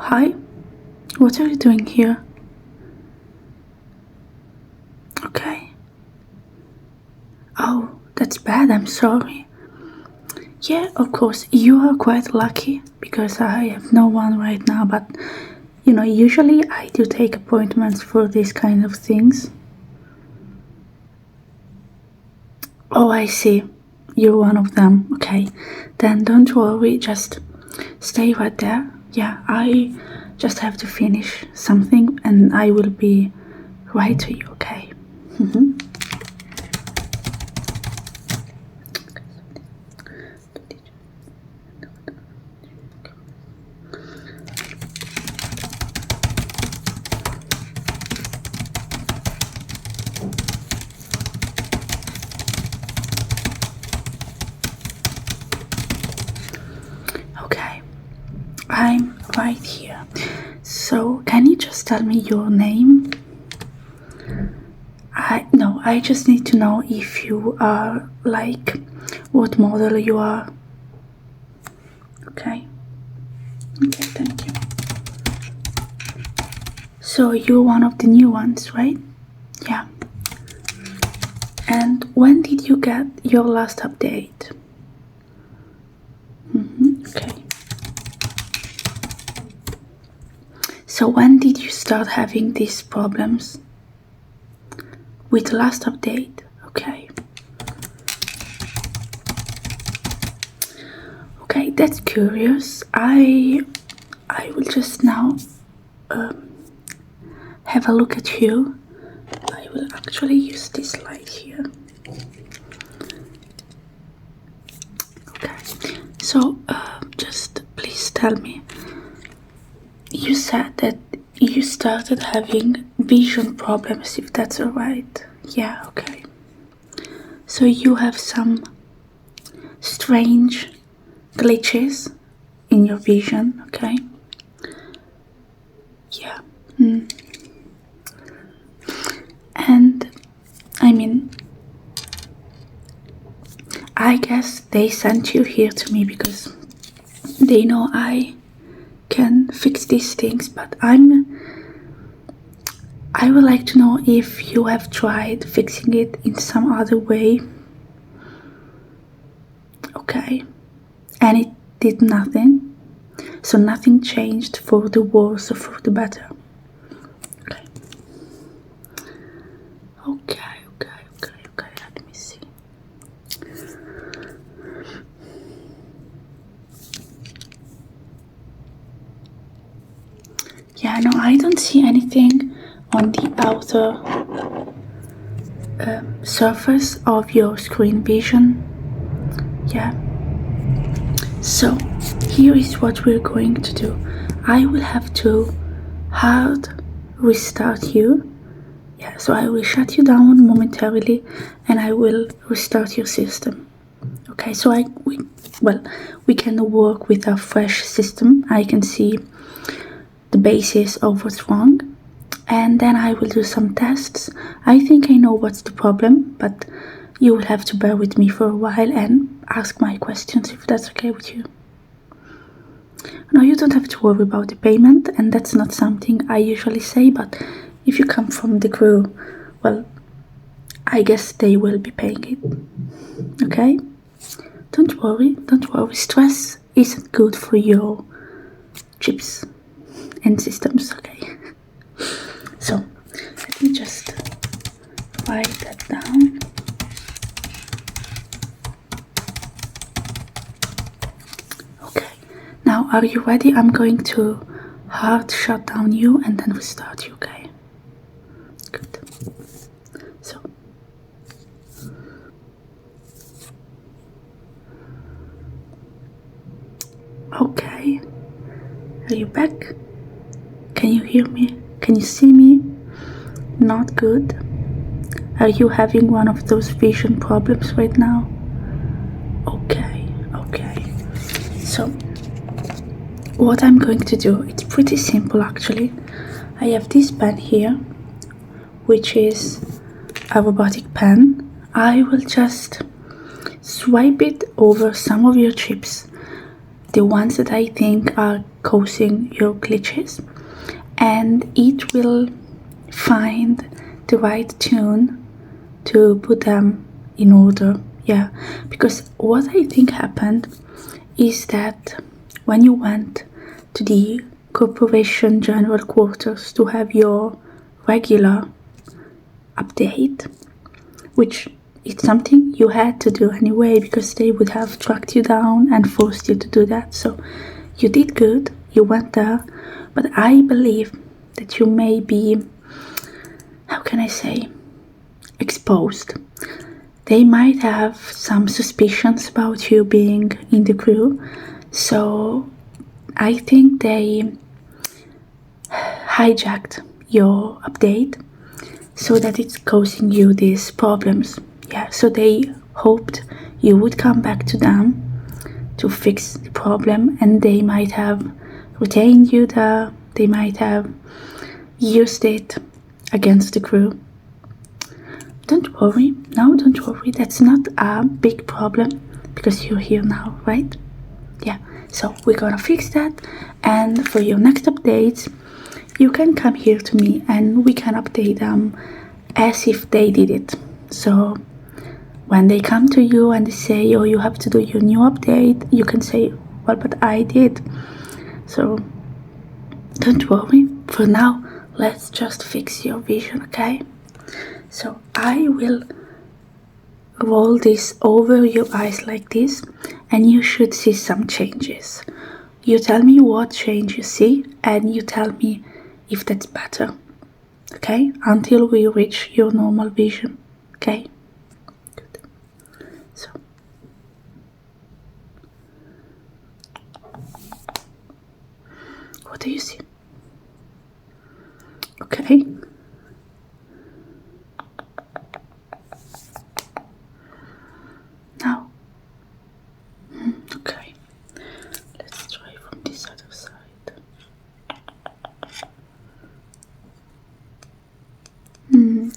Hi, what are you doing here? Okay. Oh, that's bad, I'm sorry. Yeah, of course, you are quite lucky because I have no one right now, but you know, usually I do take appointments for these kind of things. Oh, I see. You're one of them. Okay. Then don't worry, just stay right there. Yeah, I just have to finish something and I will be right to you, okay? Okay, I'm right here. So, can you just tell me your name? I just need to know if you are, like, what model you are. Okay. Okay, thank you. So, you're one of the new ones, right? Yeah. And when did you get your last update? Okay. So when did you start having these problems? With the last update? Okay. Okay, that's curious. I will just now have a look at you. I will actually use this light here. Okay, so just please tell me. You said that you started having vision problems, if that's alright. Yeah, okay. So you have some strange glitches in your vision, okay? Yeah. And I mean, I guess they sent you here to me because they know I can fix these things, but I would like to know if you have tried fixing it in some other way. Okay. And it did nothing. So nothing changed for the worse or for the better. Okay. Okay, let me see. Yeah, no, I don't see anything on the outer surface of your screen vision. Yeah. So, here is what we're going to do. I will have to hard restart you. Yeah, so I will shut you down momentarily and I will restart your system. Okay, so we can work with a fresh system. I can see the basis of what's wrong and then I will do some tests. I think I know what's the problem, but you will have to bear with me for a while and ask my questions if that's okay with you. No, you don't have to worry about the payment, and that's not something I usually say, but if you come from the crew, well, I guess they will be paying it. Okay? Don't worry. Stress isn't good for your chips and systems, okay? So, let me just write that down. Okay, now are you ready? I'm going to hard shut down you and then restart you, okay? Good. So. Okay. Are you back? Can you hear me? Can you see me? Not good. Are you having one of those vision problems right now? Okay. So, what I'm going to do, it's pretty simple actually. I have this pen here, which is a robotic pen. I will just swipe it over some of your chips. the ones that I think are causing your glitches, and it will find the right tune to put them in order. Yeah, because what I think happened is that when you went to the corporation general quarters to have your regular update, which it's something you had to do anyway because they would have tracked you down and forced you to do that. So you did good, you went there, but I believe that you may be, how can I say, exposed. They might have some suspicions about you being in the crew, so I think they hijacked your update so that it's causing you these problems. Yeah, so they hoped you would come back to them to fix the problem, and they might have retained you there, they might have used it against the crew. Don't worry, no, don't worry, that's not a big problem because you're here now, right? Yeah, so we're gonna fix that, and for your next updates, you can come here to me and we can update them as if they did it. So when they come to you and they say, oh, you have to do your new update, you can say, well, but I did. So don't worry, for now, let's just fix your vision, okay? So I will roll this over your eyes like this, and you should see some changes. You tell me what change you see, and you tell me if that's better, okay? Until we reach your normal vision, okay? Good. So what do you see? Okay. Now, okay, let's try from this other side.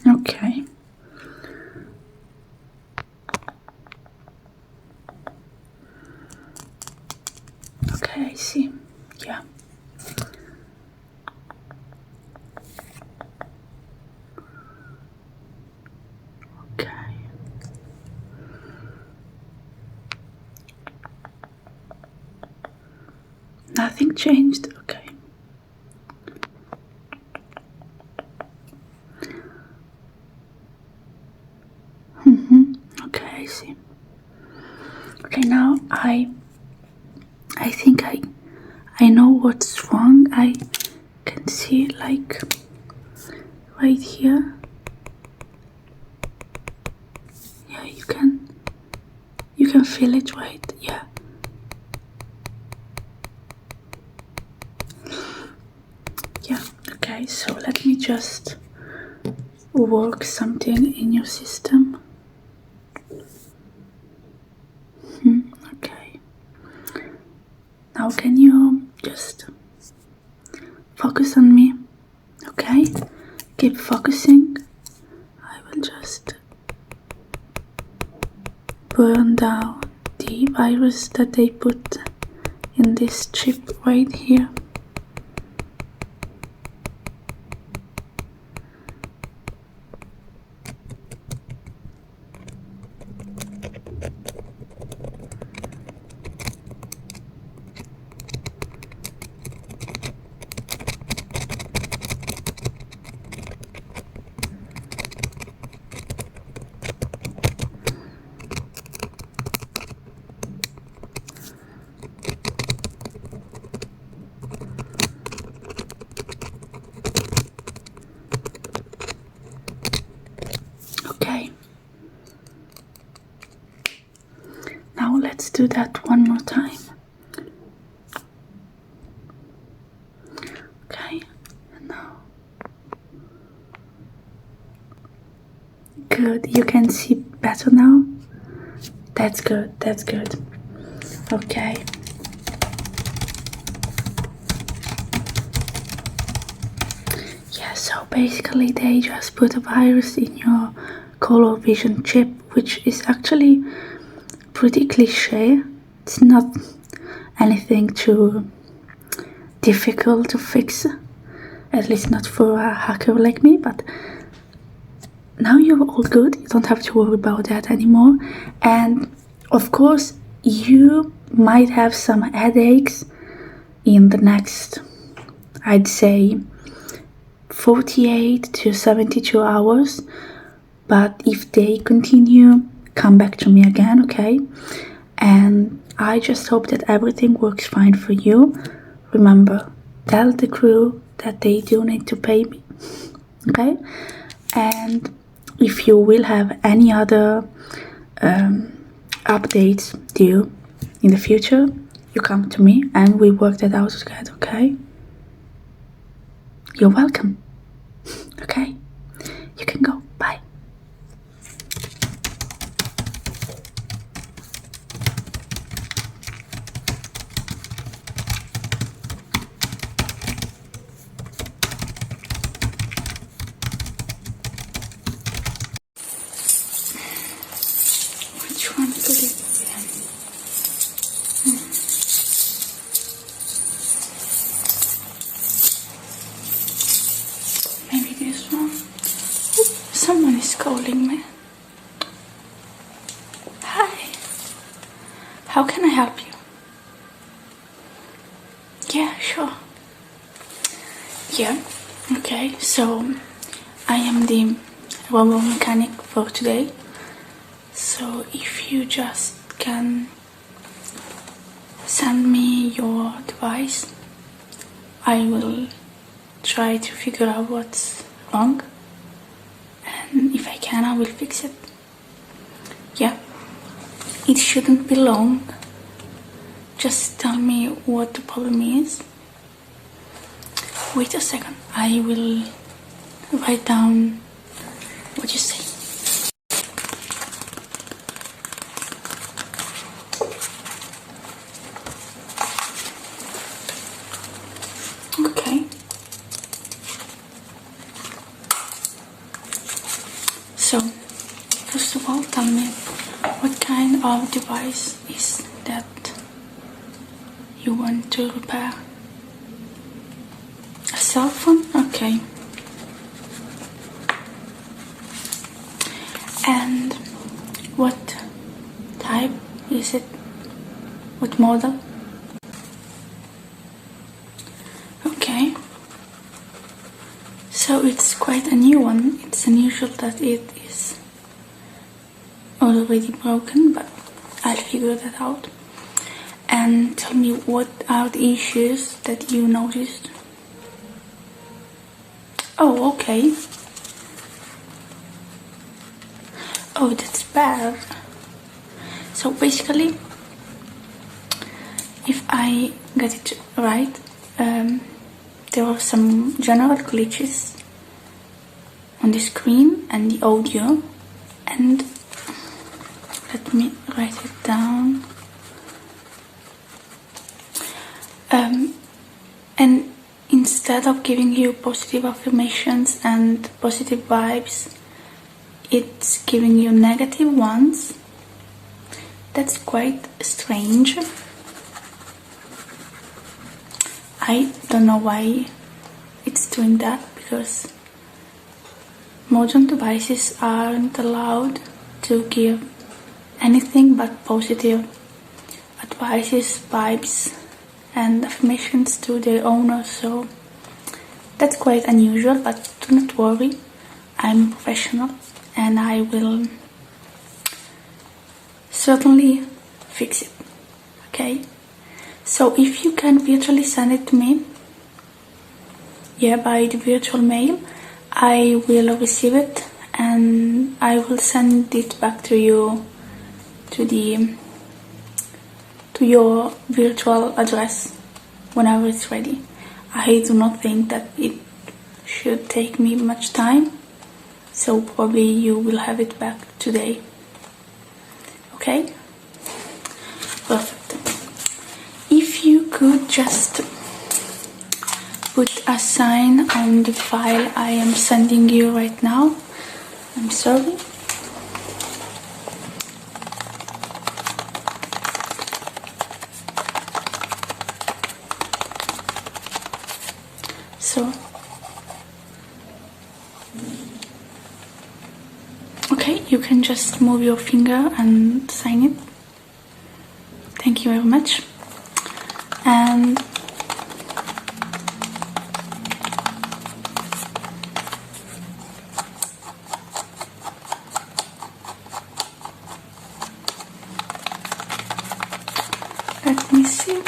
Okay. Okay, I see. Yeah. Okay. Nothing changed. Okay. Okay, I see. Okay, now I think I know what's wrong. I can see like right here. Yeah, you can feel it, right? Yeah. Yeah, okay, so let me just work something in your system. Okay. Now can you just focus on me? Okay? Keep focusing. I will just burn down the virus that they put in this chip right here. Okay. Now let's do that one more time. Okay, and now. Good, you can see better now? That's good, that's good. Okay. Yeah, so basically they just put a virus in your color vision chip, which is actually pretty cliche. It's not anything too difficult to fix, at least not for a hacker like me. But now you're all good, you don't have to worry about that anymore. And of course you might have some headaches in the next, I'd say, 48 to 72 hours, but if they continue, come back to me again, okay? And I just hope that everything works fine for you. Remember, tell the crew that they do need to pay me, okay? And if you will have any other updates due in the future, you come to me and we work that out together, okay? You're welcome. Okay, you can go. Bye. Which one could it be? Maybe this one. Someone is calling me. Hi. How can I help you? Yeah, sure. Yeah, okay. So I am the robot mechanic for today. So if you just can send me your device, I will try to figure out what's wrong, and if I can, I will fix it. Yeah, it shouldn't be long. Just tell me what the problem is. Wait a second, I will write down what you say. Okay. So, first of all, tell me, what kind of device is that you want to repair? A cell phone? Okay. And what type is it? What model? Okay. So it's quite a new one. It's unusual that it is already broken, but I'll figure that out. And tell me, what are the issues that you noticed? Oh, okay. Oh, that's bad. So basically, if I get it right, there are some general glitches on the screen and the audio, and let me write it down. And instead of giving you positive affirmations and positive vibes, it's giving you negative ones. That's quite strange. I don't know why it's doing that, because modern devices aren't allowed to give anything but positive advices, vibes, and affirmations to their owner. So that's quite unusual, but do not worry, I'm a professional and I will certainly fix it. Okay, so if you can virtually send it to me, yeah, by the virtual mail, I will receive it and I will send it back to you, to your virtual address whenever it's ready. I do not think that it should take me much time, so probably you will have it back today. Okay? Perfect. If you could just put a sign on the file I am sending you right now. I'm sorry. Okay, you can just move your finger and sign it. Thank you very much. And let me see.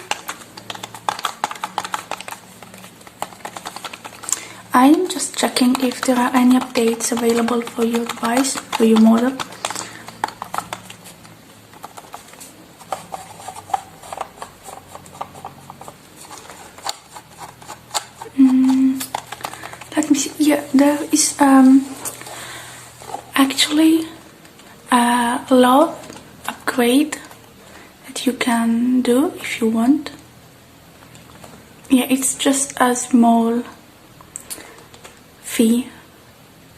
I'm just checking if there are any updates available for your device, for your model. Let me see. Yeah, there is actually a love upgrade that you can do if you want. Yeah, it's just a small fee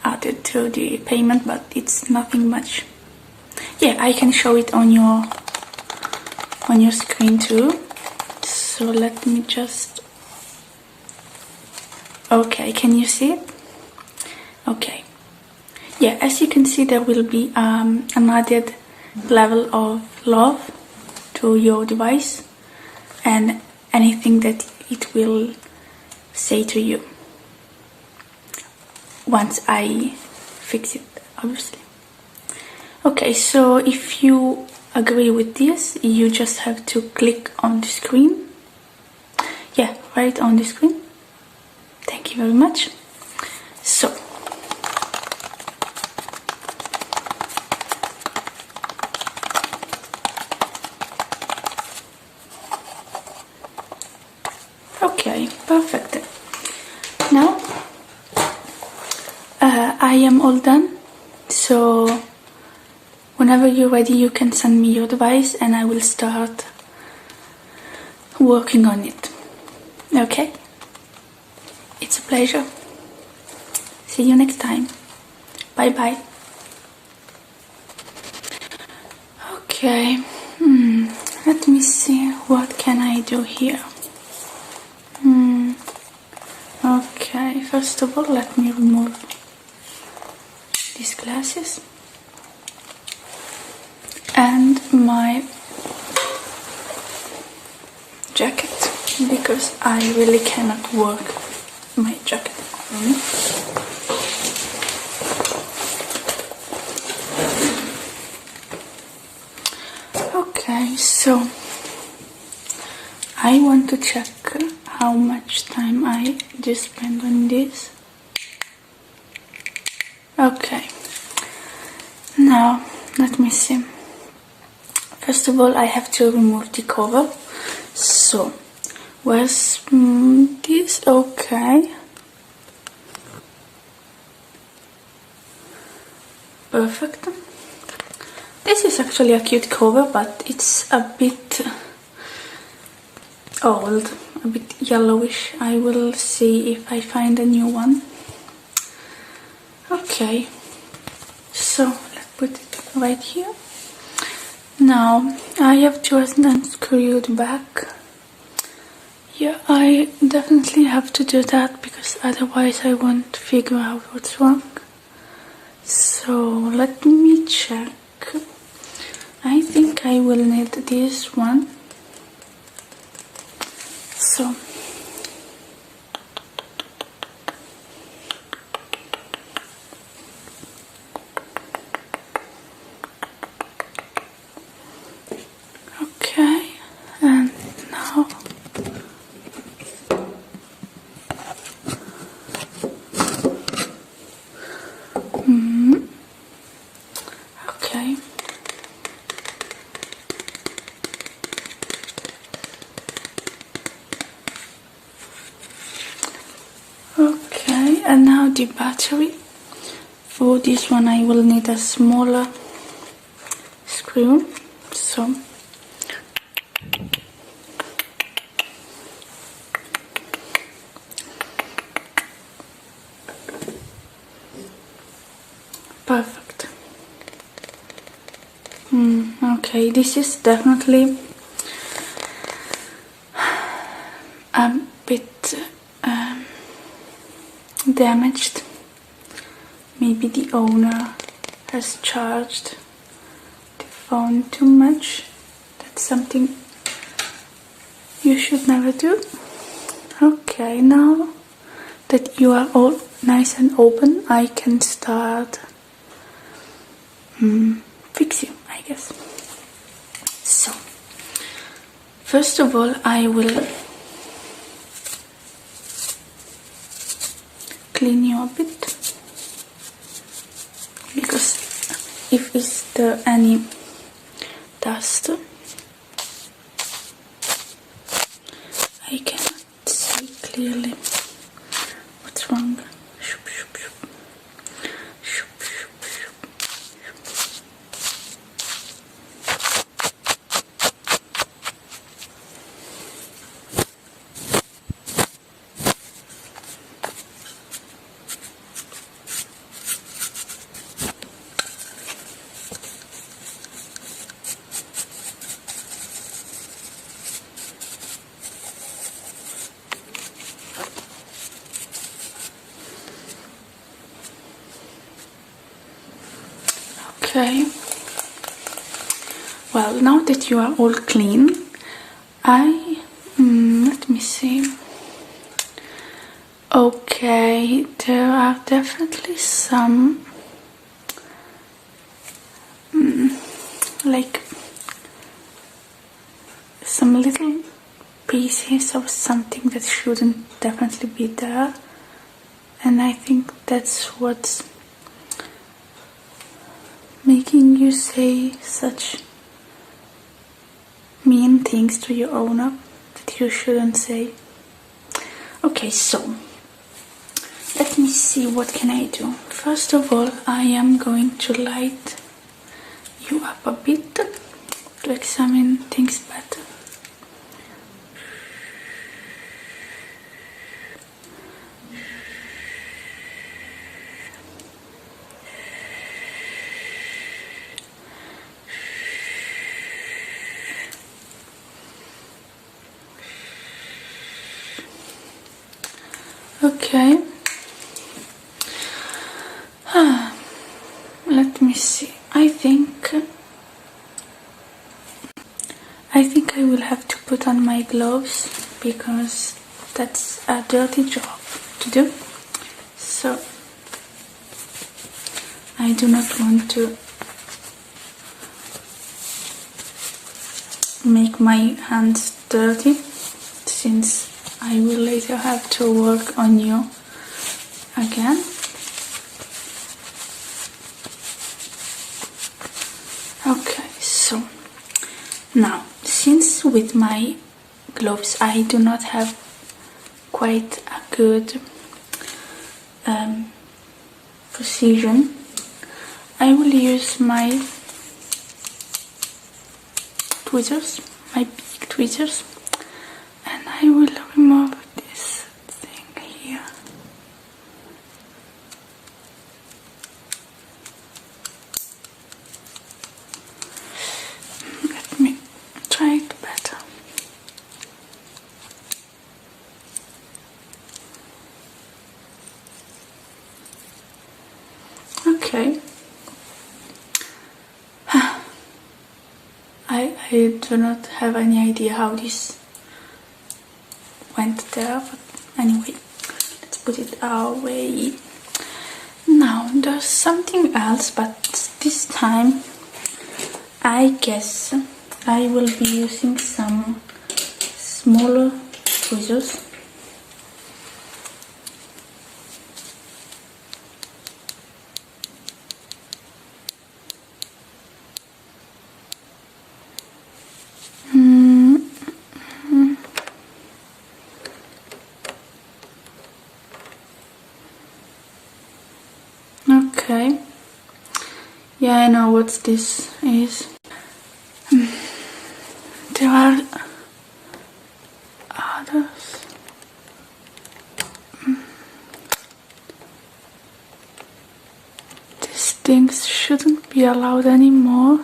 added to the payment, but it's nothing much. Yeah, I can show it on your screen too. So let me just... Okay, can you see it? Okay. Yeah, as you can see, there will be an added level of love to your device and anything that it will say to you once I fix it, obviously. Okay, so if you agree with this, you just have to click on the screen. Yeah, right on the screen. Thank you very much. So, okay, perfect. Now, I am all done. So, whenever you're ready, you can send me your device and I will start working on it. Okay? It's a pleasure. See you next time. Bye bye. Okay. Let me see. What can I do here? Okay. First of all, let me remove these glasses and my jacket, because I really cannot work my jacket on. Okay, so I want to check how much time I just spend on this. Okay, now let me see. First of all, I have to remove the cover. So, where's this? Okay. Perfect. This is actually a cute cover, but it's a bit old, a bit yellowish. I will see if I find a new one. Okay. So, let's put it right here. Now, I have just unscrewed the back. Yeah, I definitely have to do that because otherwise I won't figure out what's wrong. So, let me check. I think I will need this one. So, okay, and now okay. Okay, and now the battery. For this one I will need a smaller screw. So perfect. Okay, this is definitely a bit damaged. Maybe the owner has charged the phone too much. That's something you should never do. Okay, now that you are all nice and open, I can start fixing, I guess. So, first of all, I will clean you a bit, because if is there any dust, I cannot see clearly what's wrong. Shoop, shoop, shoop. Shoop, shoop, shoop. Okay, well, now that you are all clean, let me see. Okay, there are definitely some like some little pieces of something that shouldn't definitely be there, and I think that's what's making you say such mean things to your owner that you shouldn't say. Okay, so let me see, what can I do? First of all, I am going to light you up a bit to examine things better. Okay, let me see. I think I will have to put on my gloves, because that's a dirty job to do. So I do not want to make my hands dirty, since I will later have to work on you again. Okay, so now, since with my gloves I do not have quite a good precision, I will use my tweezers, my big tweezers, and I will remove this thing here. Let me try it better. Okay. I do not have any idea how this went there, but anyway, let's put it away. Now there's something else, but this time I guess I will be using some smaller tweezers. Okay, yeah, I know what this is. There are others. These things shouldn't be allowed anymore,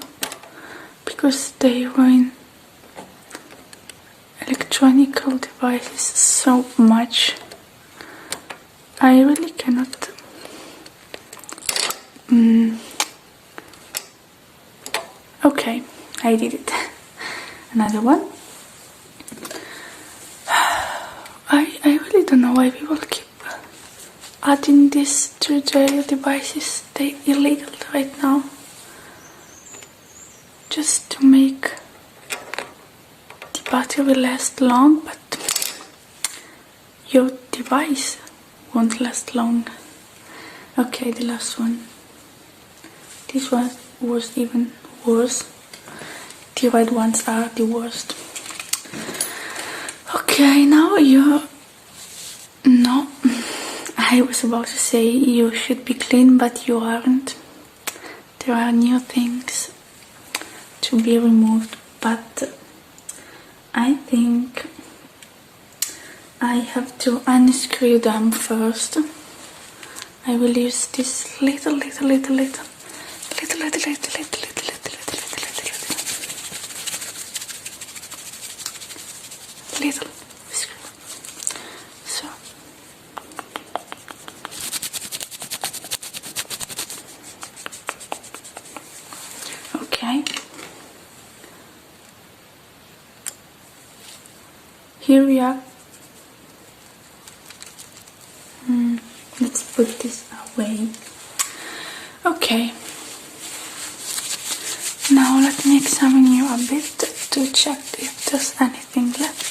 because they ruin electronic devices so much. I really cannot I did it. Another one. I really don't know why people keep adding this to their devices. They're illegal right now. Just to make the battery last long, but your device won't last long. Okay, the last one. This one was even worse. The red ones are the worst. Okay, now no, I was about to say you should be clean, but you aren't. There are new things to be removed, but I think I have to unscrew them first. I will use this little screw. So okay, here we are. Let's put this away. Okay, now let me examine you a bit to check if there's anything left.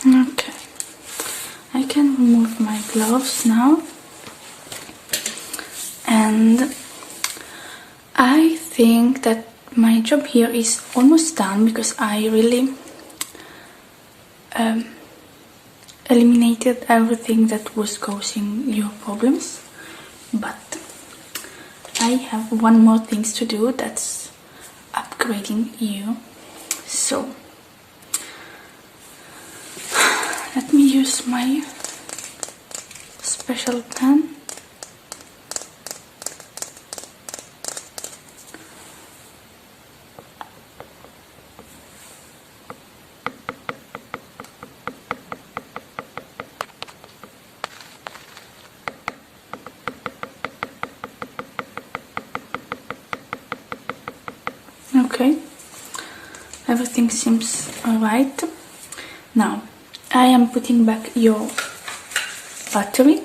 Okay, I can remove my gloves now, and I think that my job here is almost done because I really eliminated everything that was causing your problems, but I have one more thing to do, that's upgrading you. So let me use my special pen. Okay, everything seems alright. Now I am putting back your battery.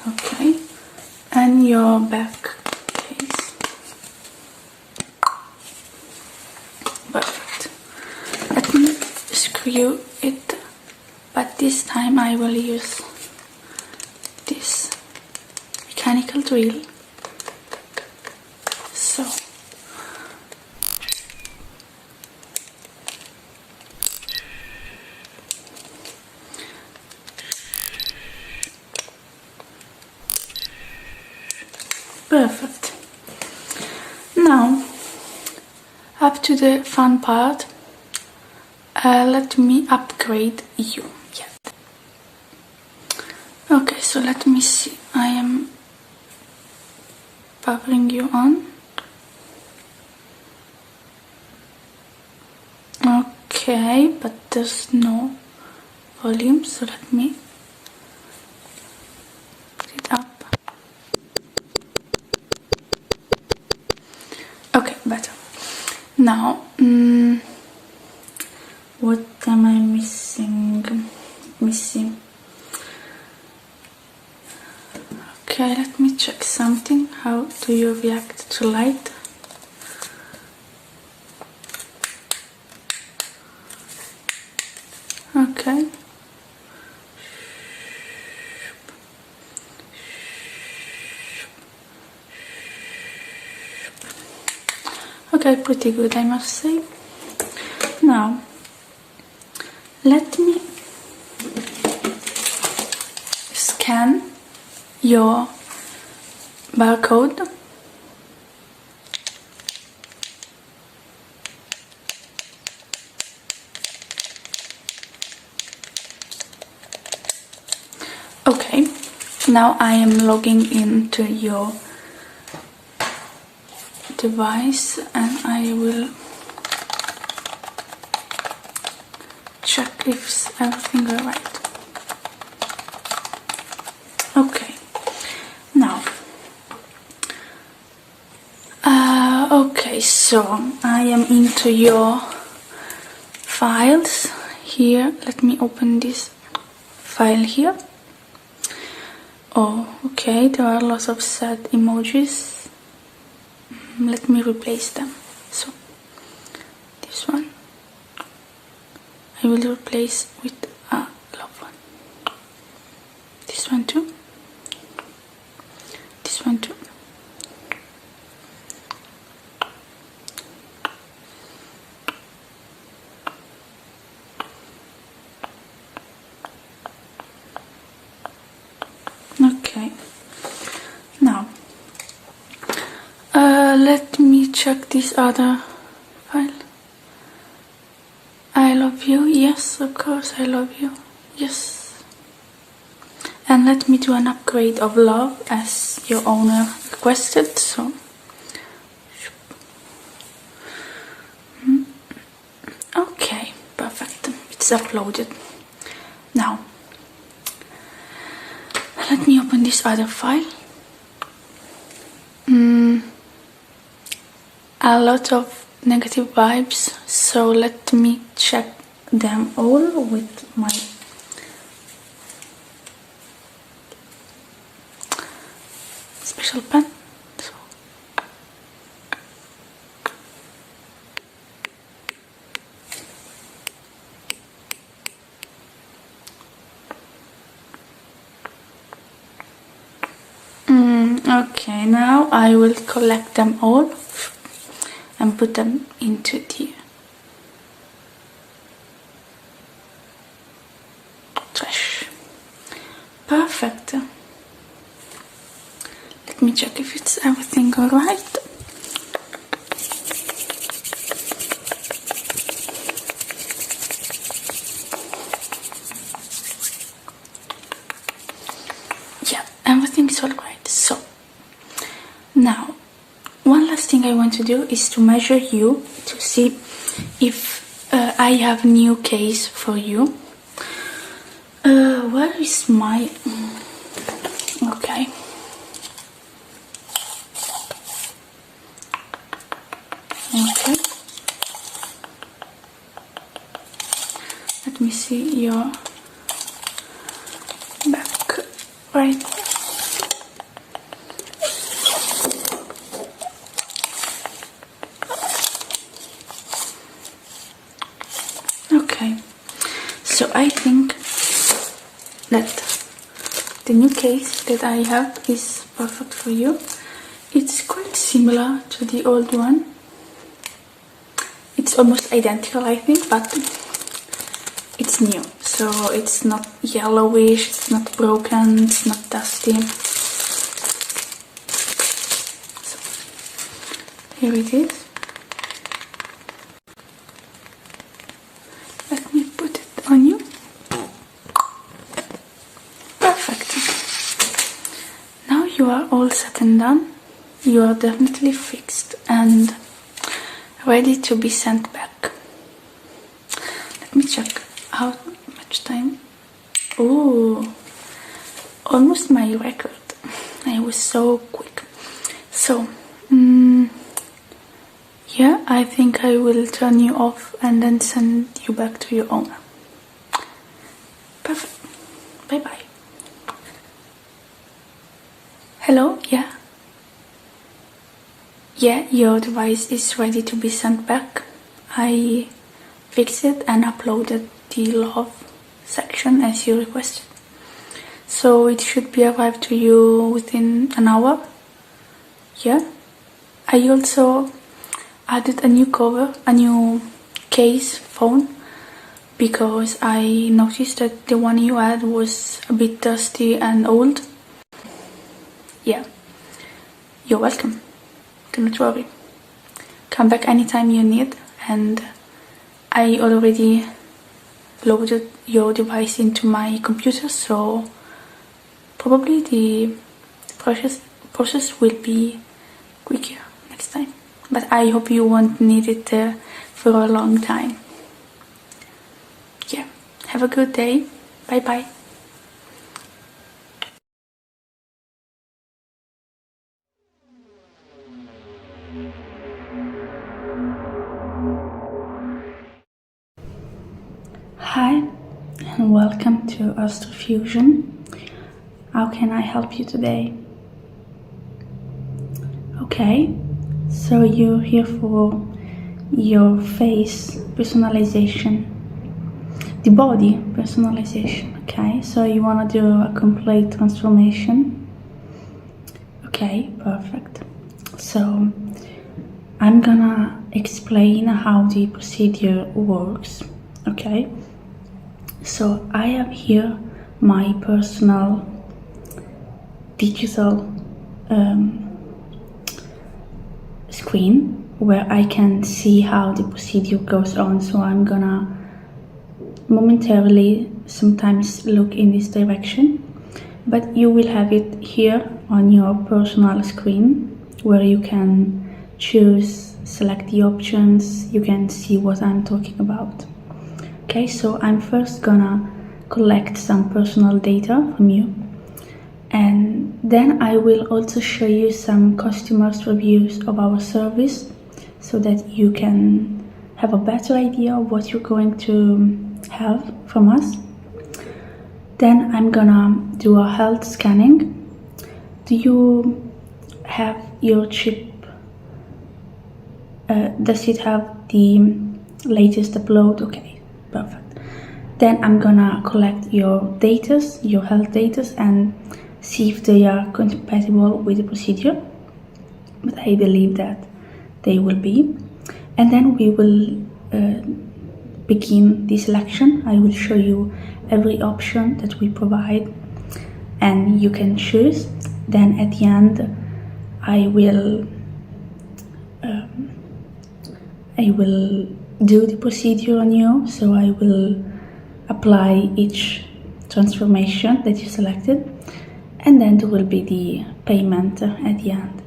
Okay, and your back case. Perfect. Let me screw it, but this time I will use this mechanical drill. So perfect. Now up to the fun part. Let me upgrade you. Yeah. Okay, so let me see. I am powering you on. Okay, but there's no volume, so let me put it up. Okay, better. Now, what am I missing? Okay, let me check something. How do you react to light? Okay. Okay, pretty good, I must say. Now, let me scan your barcode. Okay, now I am logging into your device and I will check if everything is right. Okay, now okay, so I am into your files here. Let me open this file here. Oh, okay, there are lots of sad emojis. Let me replace them. So this one I will replace with a love one. This one too. This one too. Okay, now let me check this other file. I love you, yes, of course, I love you, yes. And let me do an upgrade of love as your owner requested, so. Okay, perfect, it's uploaded. Now, let me open this other file. A lot of negative vibes, so let me check them all with my special pen. So. Okay, now I will collect them all and put them into the trash. Perfect. Let me check if it's everything alright. Yeah, everything's alright. So now one last thing I want to do is to measure you to see if I have new case for you. Where is my... Okay. Okay. Let me see your back right there. Okay, so I think that the new case that I have is perfect for you. It's quite similar to the old one. It's almost identical, I think, but it's new. So it's not yellowish, it's not broken, it's not dusty. So here it is. Let me put it on you. Perfect. Now you are all set and done. You are definitely fixed and ready to be sent back. Let me check how much time. Oh, almost my record. I was so quick. So, yeah, I think I will turn you off and then send you back to your owner. Perfect. Bye bye. Hello, yeah? Yeah, your device is ready to be sent back. I fixed it and uploaded the love section as you requested. So it should be arrived to you within an hour. Yeah? I also added a new cover, a new case phone, because I noticed that the one you had was a bit dusty and old. Yeah, you're welcome. Do not worry. Come back anytime you need, and I already loaded your device into my computer, so probably the process will be quicker next time. but I hope you won't need it for a long time. Yeah, have a good day. Bye bye. Hi and welcome to Astrofusion. How can I help you today? Okay, so you're here for your face personalization, the body personalization. Okay, so you want to do a complete transformation. Okay, perfect. So I'm gonna explain how the procedure works. Okay, so I have here my personal digital screen where I can see how the procedure goes on. So I'm gonna momentarily sometimes look in this direction, but you will have it here on your personal screen where you can choose, select the options, you can see what I'm talking about. Okay, so I'm first gonna collect some personal data from you, and then I will also show you some customers' reviews of our service so that you can have a better idea of what you're going to have from us. Then I'm gonna do a health scanning. Do you have your chip? Does it have the latest upload? Okay, perfect. Then I'm gonna collect your datas, your health datas, and see if they are compatible with the procedure. But I believe that they will be. And then we will begin the selection. I will show you every option that we provide and you can choose. Then at the end I will do the procedure on you. So I will apply each transformation that you selected, and then there will be the payment at the end.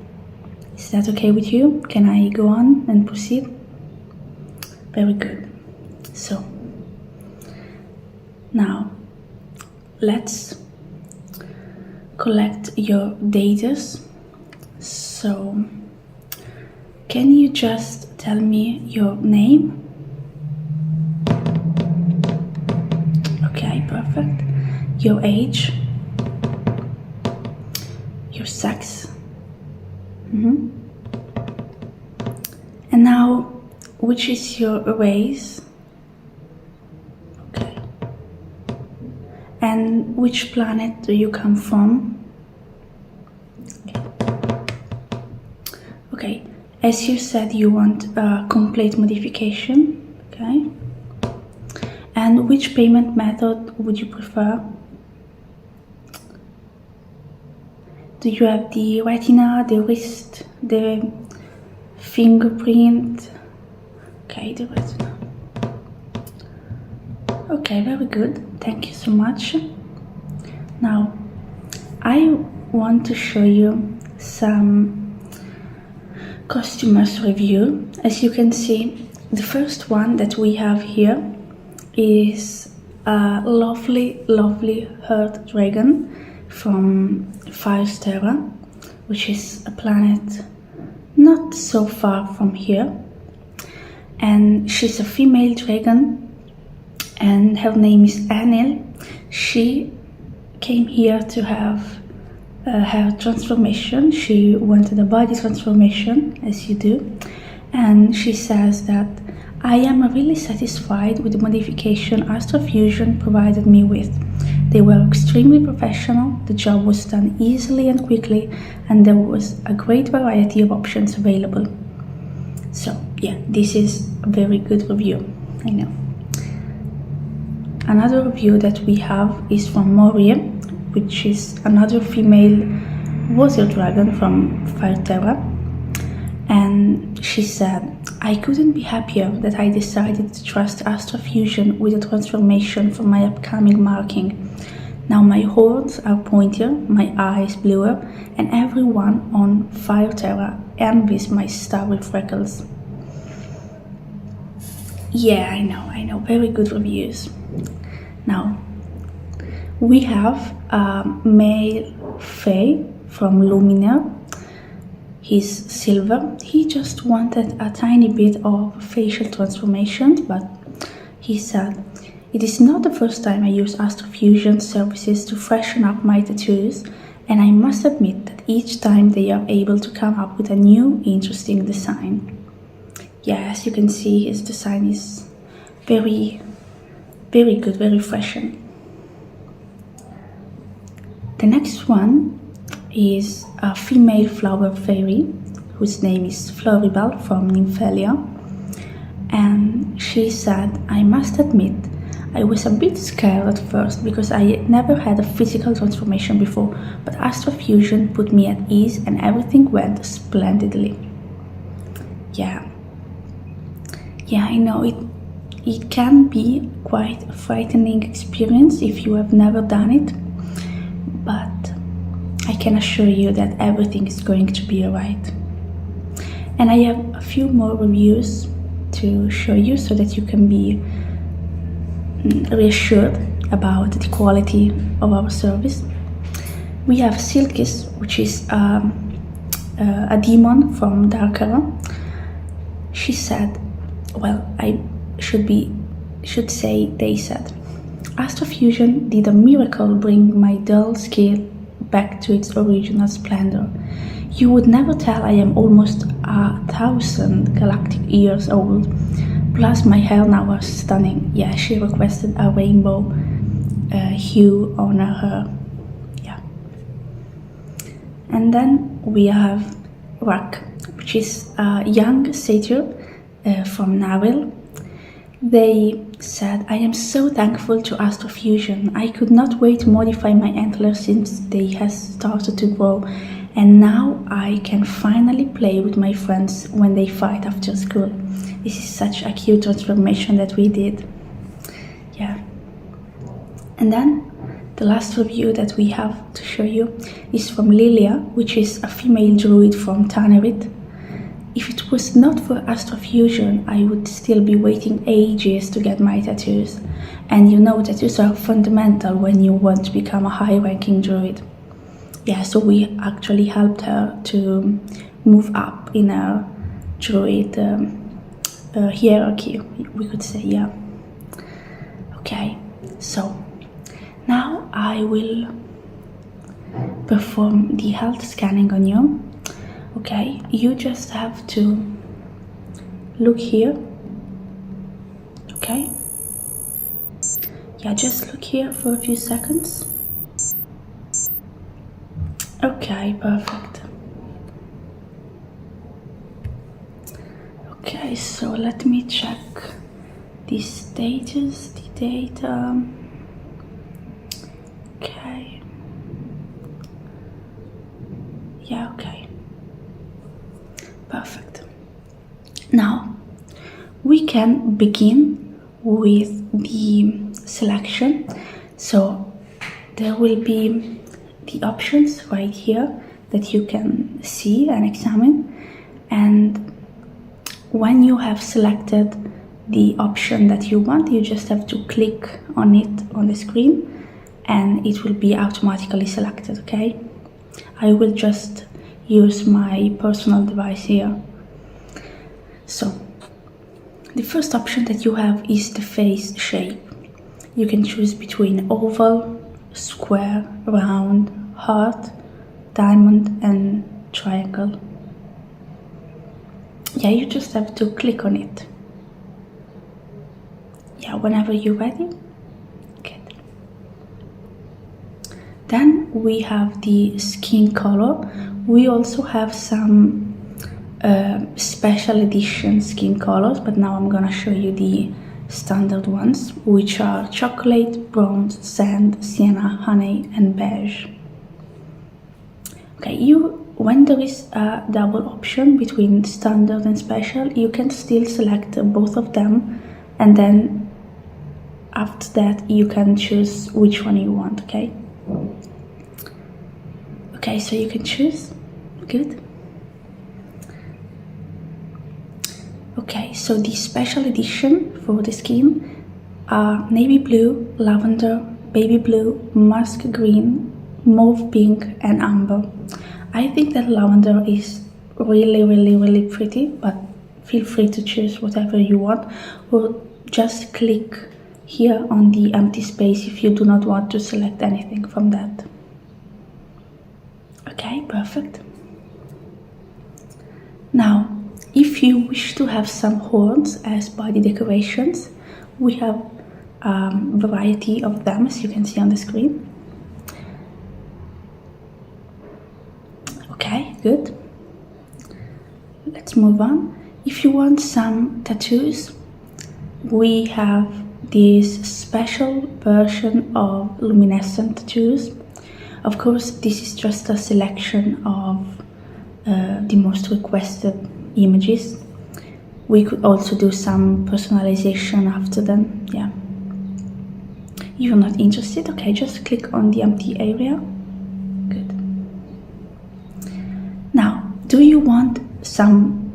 Is that okay with you? Can I go on and proceed? Very good. So now let's collect your data. So can you just tell me your name? Okay, perfect. Your age, your sex. And now, which is your race? Okay. And which planet do you come from? Okay. As you said, you want a complete modification. Okay. And which payment method would you prefer? Do you have the retina, the wrist, the fingerprint? Okay, the retina. Okay, very good. Thank you so much. Now, I want to show you some customers' review. As you can see, the first one that we have here is a lovely Earth dragon from Firestera, which is a planet not so far from here, and she's a female dragon and her name is Anil. She came here to have her transformation. She wanted a body transformation, as you do, and she says that I am really satisfied with the modification Astrofusion provided me with. They were extremely professional, the job was done easily and quickly, and there was a great variety of options available. So yeah, this is a very good review, I know. Another review that we have is from Moria, which is another female water dragon from Firestera, and she said, I couldn't be happier that I decided to trust Astrofusion with a transformation for my upcoming marking. Now my horns are pointier, my eyes bluer, and everyone on Fire Terra envies my star with freckles. Yeah, I know, very good reviews. Now, we have a male Fae from Luminaire. He's silver. He just wanted a tiny bit of facial transformation, but he said, "It is not the first time I use Astrofusion services to freshen up my tattoos, and I must admit that each time they are able to come up with a new, interesting design." Yeah, as you can see, his design is very, very good, very refreshing. The next one is a female flower fairy whose name is Floribel from Nymphalia, and she said, "I must admit, I was a bit scared at first because I never had a physical transformation before, but Astrofusion put me at ease and everything went splendidly." Yeah, I know it can be quite a frightening experience if you have never done it, but I can assure you that everything is going to be alright. And I have a few more reviews to show you so that you can be reassured about the quality of our service. We have Silkis, which is a demon from Darkara. She said, well, I should say they said, "Astrofusion did a miracle bring my dull skin back to its original splendor. You would never tell I am almost 1,000 galactic years old. Plus my hair now are stunning." Yeah, she requested a rainbow hue on her hair. Yeah. And then we have Rak, which is a young satyr from Naril. They said, "I am so thankful to Astrofusion. I could not wait to modify my antlers since they have started to grow, and now I can finally play with my friends when they fight after school." This is such a cute transformation that we did. Yeah. And then the last review that we have to show you is from Lilia, which is a female druid from Tannerit. "If it was not for Astrofusion, I would still be waiting ages to get my tattoos. And you know, tattoos are fundamental when you want to become a high-ranking druid." Yeah, so we actually helped her to move up in her druid hierarchy, we could say, yeah. Okay, so now I will perform the health scanning on you. Okay, you just have to look here. Okay, yeah, just look here for a few seconds. Okay, perfect. Okay, so let me check the status, the data. Okay. Yeah, okay. Perfect. Now, we can begin with the selection. So, there will be the options right here that you can see and examine, and when you have selected the option that you want, you just have to click on it on the screen and it will be automatically selected. Okay, I will just use my personal device here. So the first option that you have is the face shape. You can choose between oval, square, round, heart, diamond and triangle. Yeah, you just have to click on it. Yeah, whenever you're ready. Good. Then we have the skin color. We also have some special edition skin colors, but now I'm gonna show you the standard ones, which are chocolate, bronze, sand, sienna, honey and beige. Okay, when there is a double option between standard and special, you can still select both of them and then after that you can choose which one you want. Okay, so you can choose. Good. Okay, so the special edition for the skin are navy blue, lavender, baby blue, musk green, mauve pink and amber. I think that lavender is really pretty, but feel free to choose whatever you want, or just click here on the empty space if you do not want to select anything from that. Okay, perfect. Now, if you wish to have some horns as body decorations, we have a variety of them, as you can see on the screen. Okay, good. Let's move on. If you want some tattoos, we have this special version of luminescent tattoos. Of course, this is just a selection of the most requested images. We could also do some personalization after them. Yeah. If you're not interested, okay, just click on the empty area. Good. Now, do you want some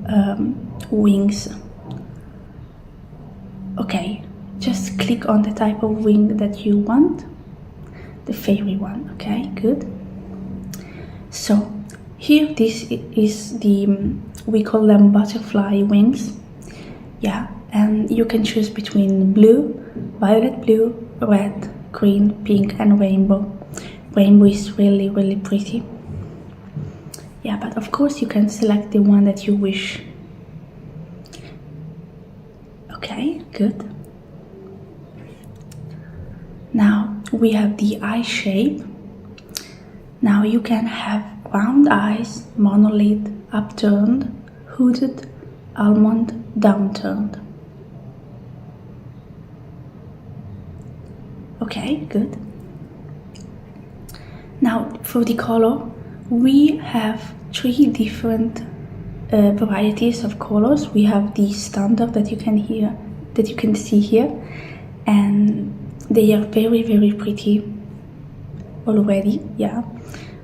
wings? Okay, just click on the type of wing that you want, the fairy one. Okay, good. So here, this is the, we call them butterfly wings. Yeah, and you can choose between blue, violet blue, red, green, pink and rainbow. Rainbow is really pretty. Yeah, but of course you can select the one that you wish. Okay, good. Now we have the eye shape. Now you can have round eyes, monolith, upturned, hooded, almond, downturned. Okay, good. Now for the color, we have 3 different varieties of colors. We have the standard that you can see here, and they are very pretty already. Yeah,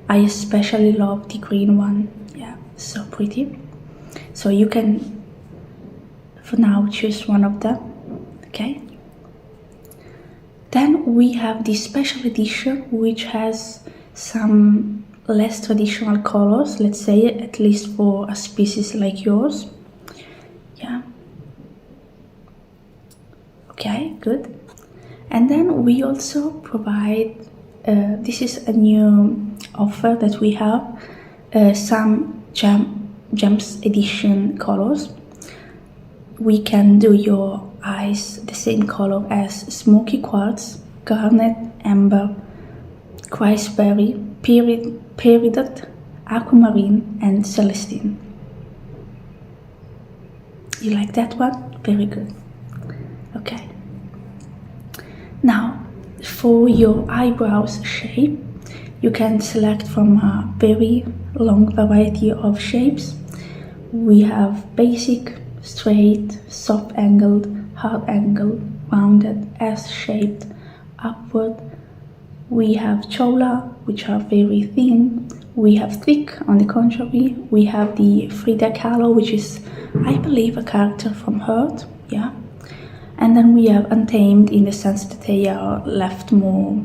I especially love the green one. Yeah, so pretty. So you can for now choose one of them. Okay, then we have the special edition, which has some less traditional colors, let's say, at least for a species like yours. Yeah. Okay, good. And then we also provide, this is a new offer that we have, some gems edition colors. We can do your eyes the same color as smoky quartz, garnet, amber, raspberry, peridot, aquamarine and celestine. You like that one? Very good. Okay. Now, for your eyebrows shape, you can select from a very long variety of shapes. We have basic, straight, soft angled, hard angled, rounded, S-shaped, upward. We have chola, which are very thin. We have thick, on the contrary. We have the Frida Kahlo, which is, I believe, a character from Hurt. Yeah. And then we have untamed, in the sense that they are left more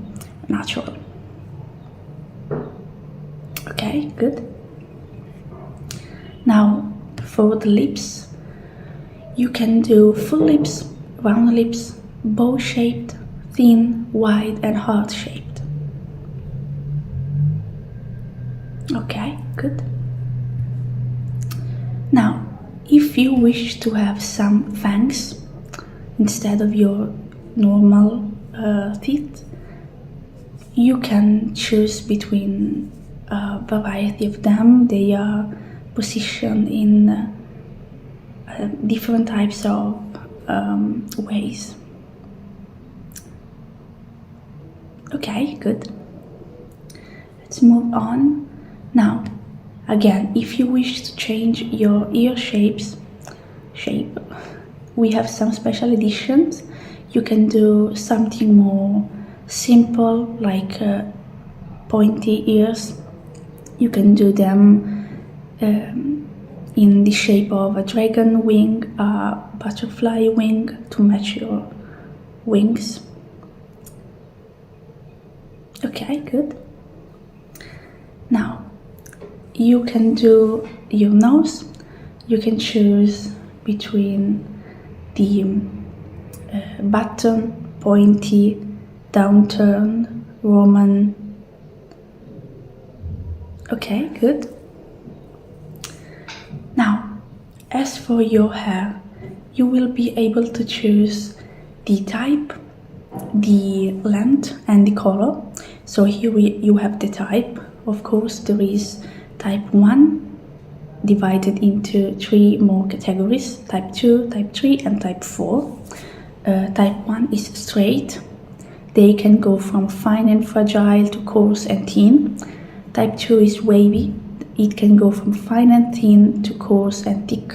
natural. Okay, good. Now, for the lips, you can do full lips, round lips, bow-shaped, thin, wide and heart-shaped. Okay, good. Now, if you wish to have some fangs instead of your normal teeth, you can choose between a variety of them. They are positioned in different types of ways. Okay, good. Let's move on. Now, again, if you wish to change your ear shape, we have some special editions. You can do something more simple, like pointy ears. You can do them in the shape of a dragon wing, a butterfly wing to match your wings. Okay, good. Now, you can do your nose. You can choose between the button, pointy, downturned, Roman. Okay, good. Now, as for your hair, you will be able to choose the type, the length and the color. So here you have the type. Of course, there is type 1 divided into 3 more categories: type 2, type 3 and type 4. Type 1 is straight. They can go from fine and fragile to coarse and thin. Type 2 is wavy. It can go from fine and thin to coarse and thick.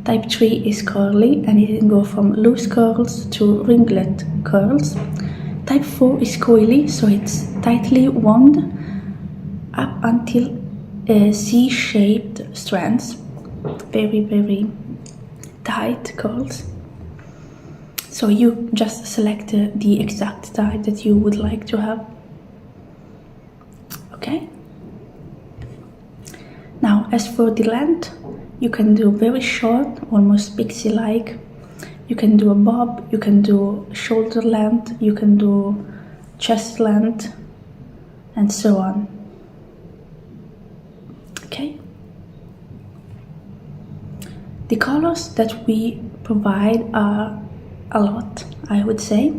Type 3 is curly, and it can go from loose curls to ringlet curls. Type 4 is coily, so it's tightly wound up until C-shaped strands. Very, very tight curls. So you just select the exact type that you would like to have. Okay. Now, as for the length, you can do very short, almost pixie-like. You can do a bob, you can do shoulder length, you can do chest length, and so on. Okay. The colors that we provide are a lot, I would say.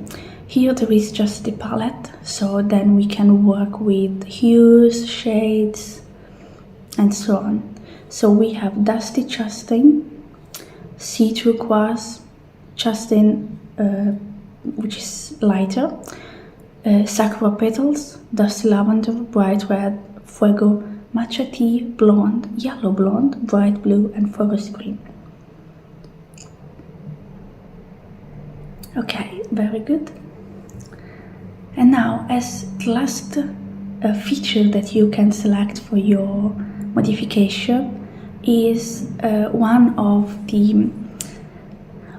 Here there is just the palette, so then we can work with hues, shades, and so on. So we have dusty chastain, sea turquoise, chastain, which is lighter, sakura petals, dusty lavender, bright red, fuego, matcha tea, blonde, yellow blonde, bright blue, and forest green. Okay, very good. And now, as the last feature that you can select for your modification is one of the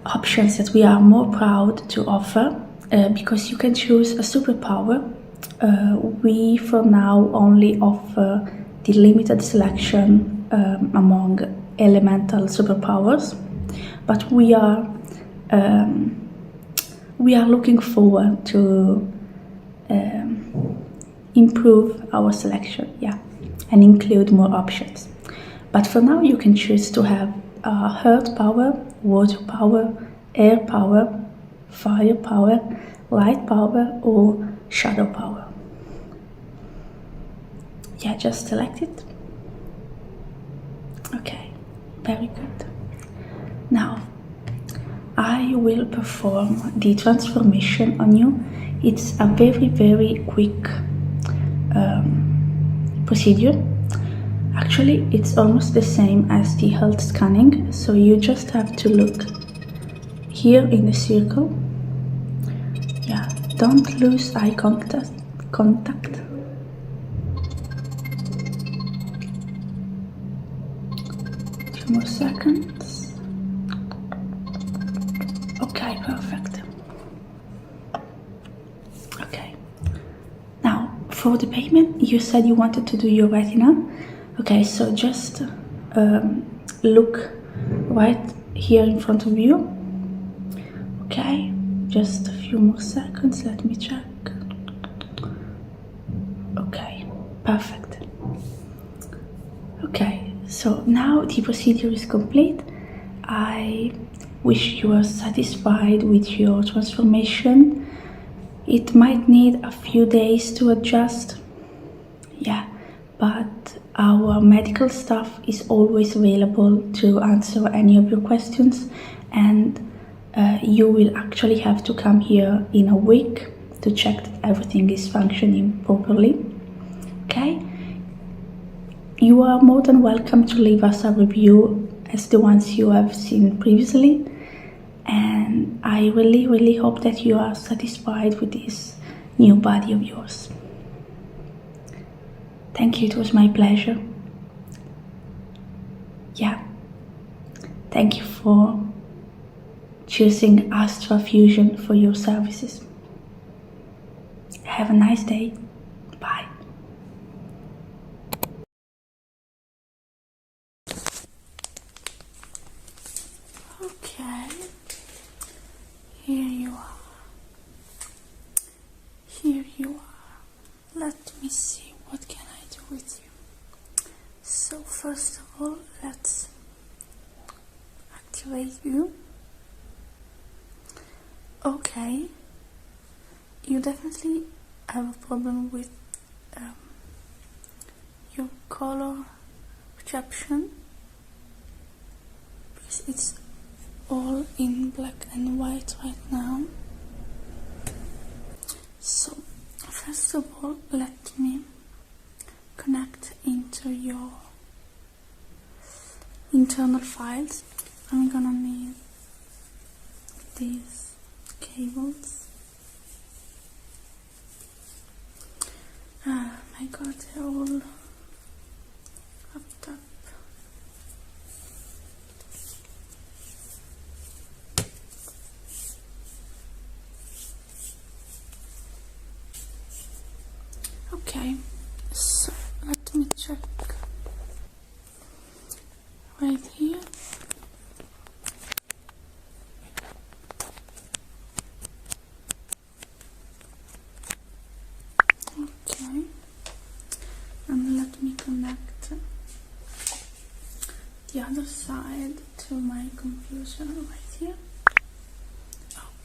options that we are more proud to offer, because you can choose a superpower. We for now only offer the limited selection among elemental superpowers, but we are looking forward to improve our selection, and include more options. But for now, you can choose to have earth power, water power, air power, fire power, light power, or shadow power. Yeah, just select it. Okay, very good. Now, I will perform the transformation on you. It's a very, very quick procedure. Actually, it's almost the same as the health scanning, so you just have to look here in the circle. Yeah, don't lose eye contact. Few more seconds. Okay, perfect. Okay. Now, for the payment, you said you wanted to do your retina. Okay, so just look right here in front of you. Okay, just a few more seconds, let me check. Okay, perfect. Okay, so now the procedure is complete. I wish you are satisfied with your transformation. It might need a few days to adjust, but our medical staff is always available to answer any of your questions, and you will actually have to come here in a week to check that everything is functioning properly. Okay? You are more than welcome to leave us a review as the ones you have seen previously. and I really hope that you are satisfied with this new body of yours. Thank you, it was my pleasure. Yeah, thank you for choosing Astra Fusion for your services. Have a nice day. Bye. Okay, here you are. Here you are. Let me see, what can I do with you? So first of all, let's activate you. Okay, you definitely have a problem with your color perception, because it's all in black and white right now. So first of all, let me connect into your internal files. I'm gonna need these cables. Ah, my god, they're all hooked up. Okay, so let me check right here. Okay, and let me connect the other side to my computer right here.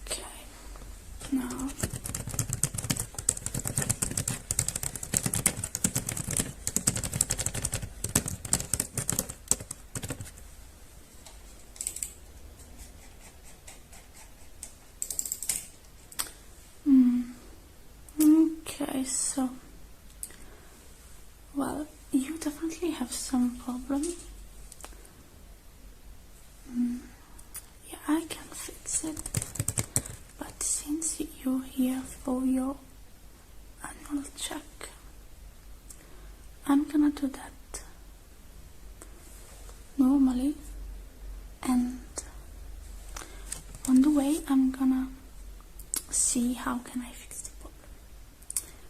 Okay, now okay, so well, you definitely have some problem. Yeah, I can fix it, but since you're here for your annual check, I'm gonna do that normally, and on the way I'm gonna see how can I fix the problem.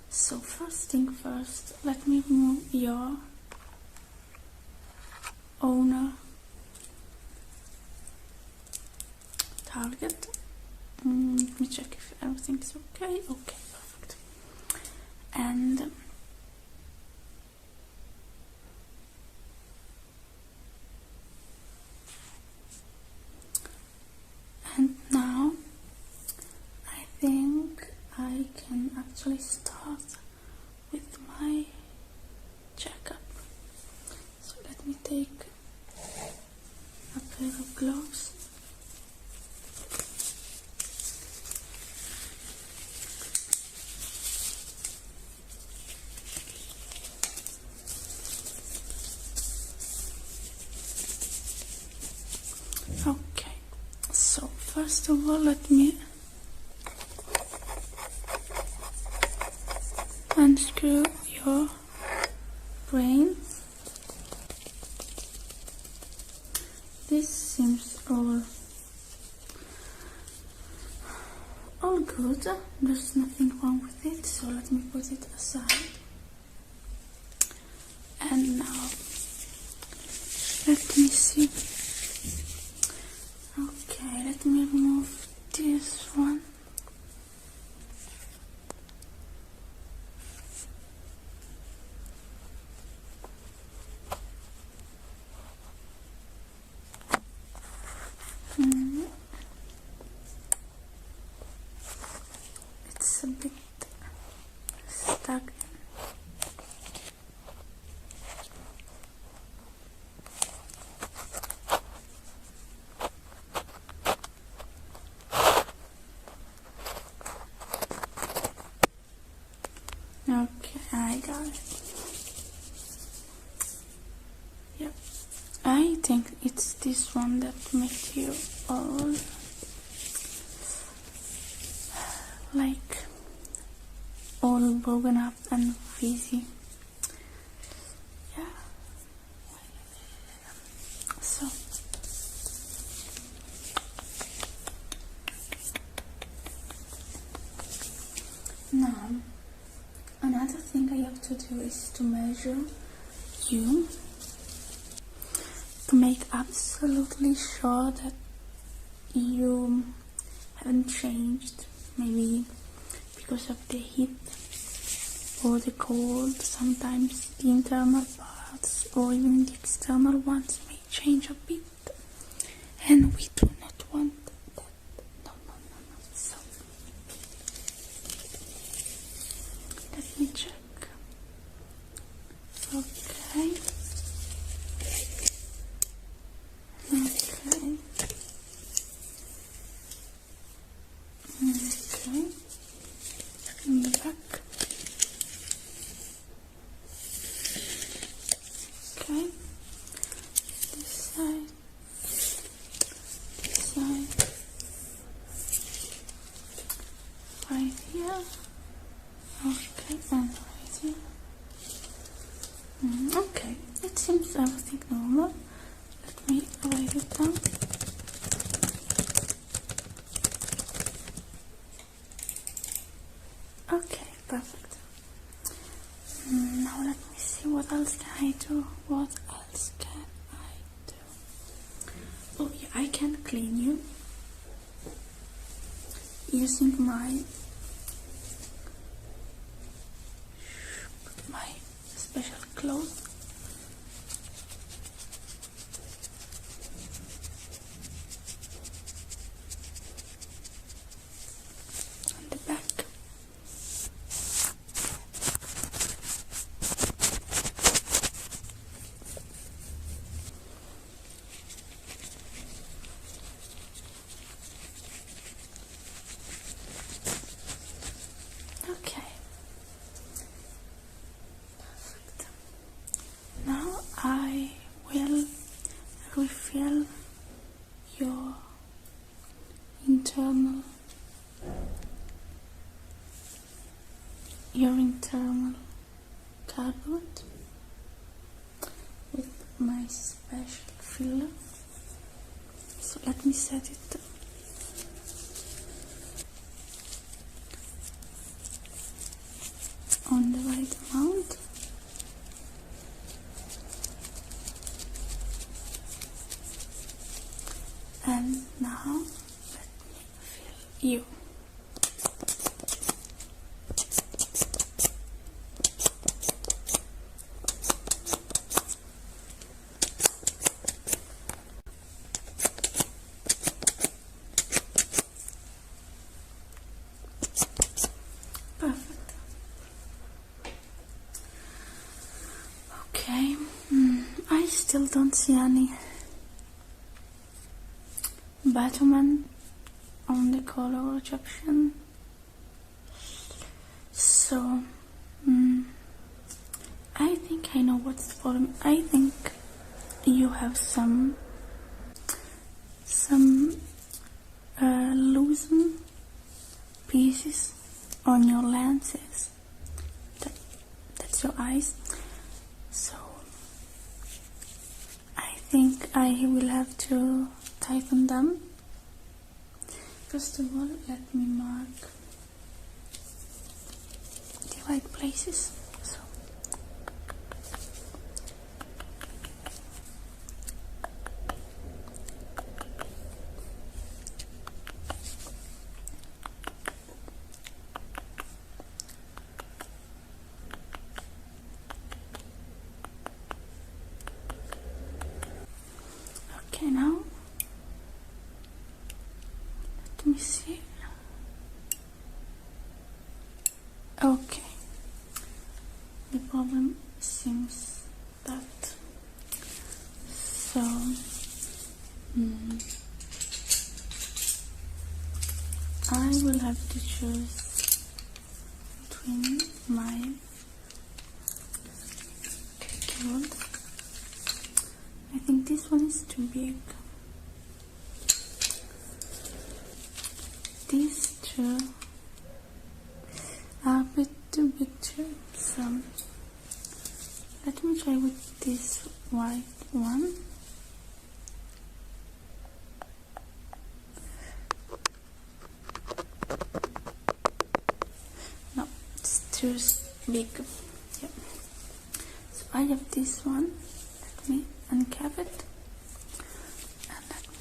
So first thing first, let me remove your owner target. Let me check if everything's okay. Okay, perfect. And now I think I can actually start with my checkup. So let me take a pair of gloves. Okay, so first of all, let me unscrew your brain. This seems all good. There's nothing wrong with it, so let me put it aside. And now let me see. Okay, let me remove this one. It's a bit stuck. Okay, I got it. Yep, I think it's this one that makes you all like all broken up and fizzy. Yeah. So now another thing I have to do is to measure you, to make absolutely sure that you haven't changed, maybe because of the heat or the cold. Sometimes the internal parts or even the external ones may change a bit, and we do not want that. No. So let me check. Okay. In the back. Okay. This side. Right here. Okay, and right here. Okay, it seems everything normal. Let me write it down. Okay, perfect. Now let me see, what else can I do? Oh yeah, I can clean you using my special cloth. On the back. Okay. Perfect. Now I will refill your internal cardboard with my special filler. So let me set it on the right amount. And now let me fill you. Perfect. Okay, I still don't see any betterment on the color rejection, so I think I know what's the problem. I think you have some loosened pieces on your lenses. That's your eyes. So I think I will have to tighten them. First of all, let me mark the right places. So okay, now let me see. Okay, the problem seems that so I will have to choose between my keyboard. I think this one is too big. These two too big too, so let me try with this white one. No, it's too big. Yeah. So I have this one. Let me uncap it. And let me.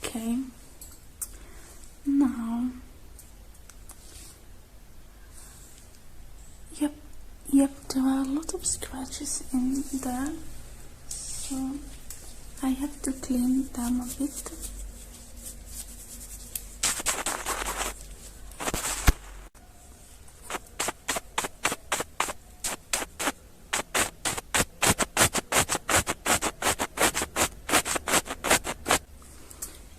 Okay, now, yep, there are a lot of scratches in there, so I have to clean them a bit.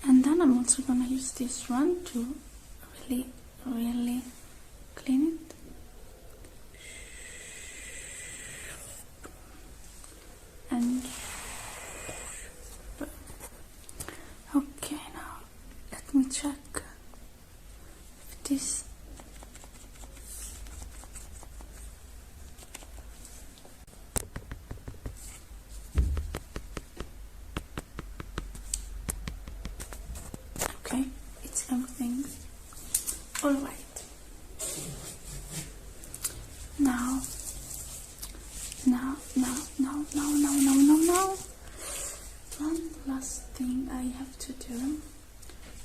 And then I'm also gonna use this one to really clean it. And okay, now let me check if this okay, it's everything all right. Now, one last thing I have to do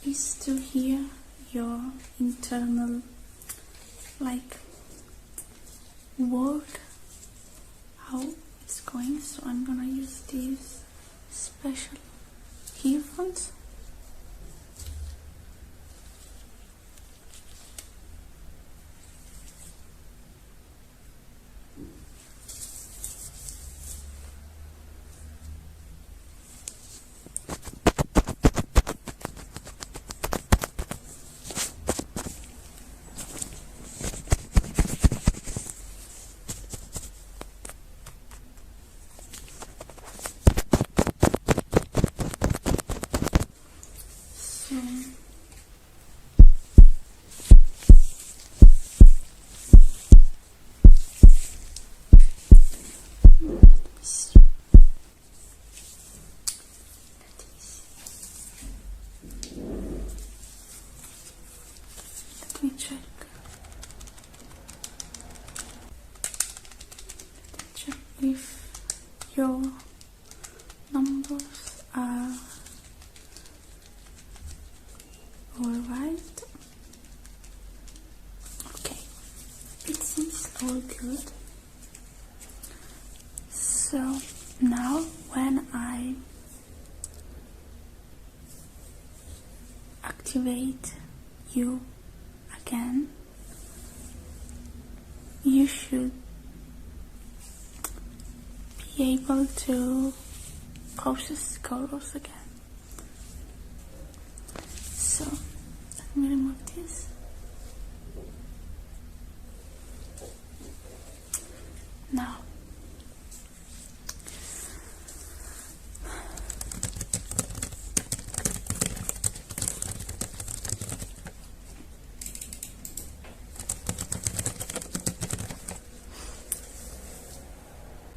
is to hear your internal, like, word, how it's going. So I'm gonna use these special earphones. Let me check. Check if your numbers are alright. Okay, it seems all good. So now when I activate you again, you should be able to process colors again. So let me remove this. Now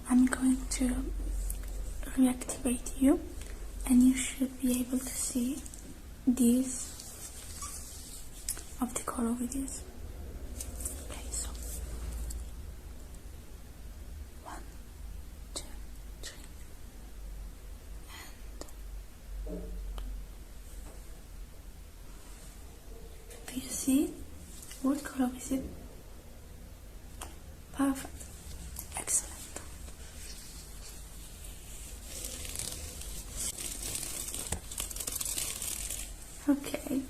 I'm going to reactivate you, and you should be able to see these of the color videos. Okay, so 1, 2, 3, and do you see? What color is it? Perfect. Excellent. Okay,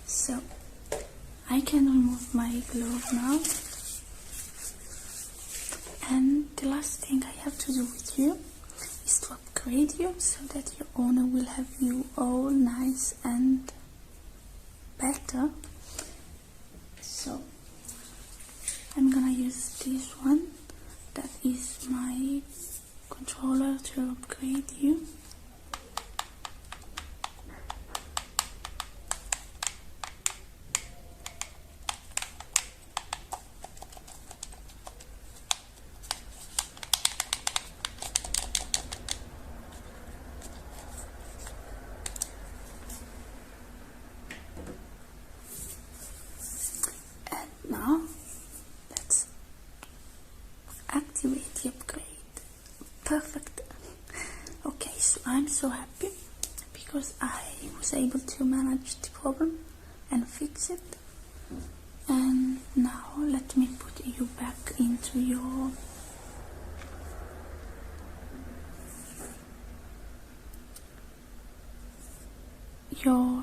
so I can remove my glove now. And the last thing I have to do with you is to upgrade you so that your owner will have you all nice and better. So I'm gonna use this one, that is my controller, to upgrade you. Now, let's activate the upgrade. Perfect. Okay, so I'm so happy because I was able to manage the problem and fix it. And now let me put you back into your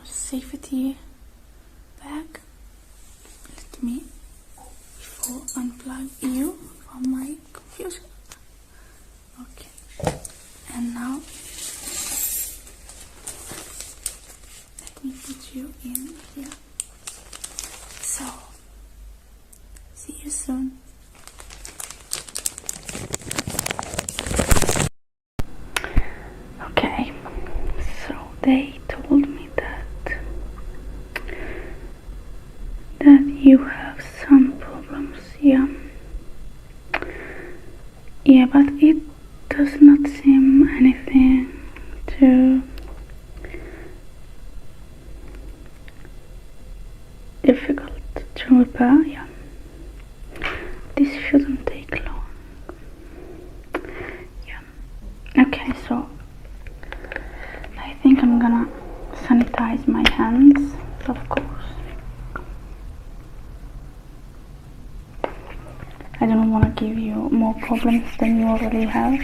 safety bag. Let me unplug you from my computer. Okay, and now let me put you in here. So, see you soon. Okay, so they told me that you have some problems, yeah, but it does not seem anything too difficult to repair, yeah. This shouldn't take long, yeah. Okay, so I think I'm gonna sanitize my hands, of course. I don't want to give you more problems than you already have.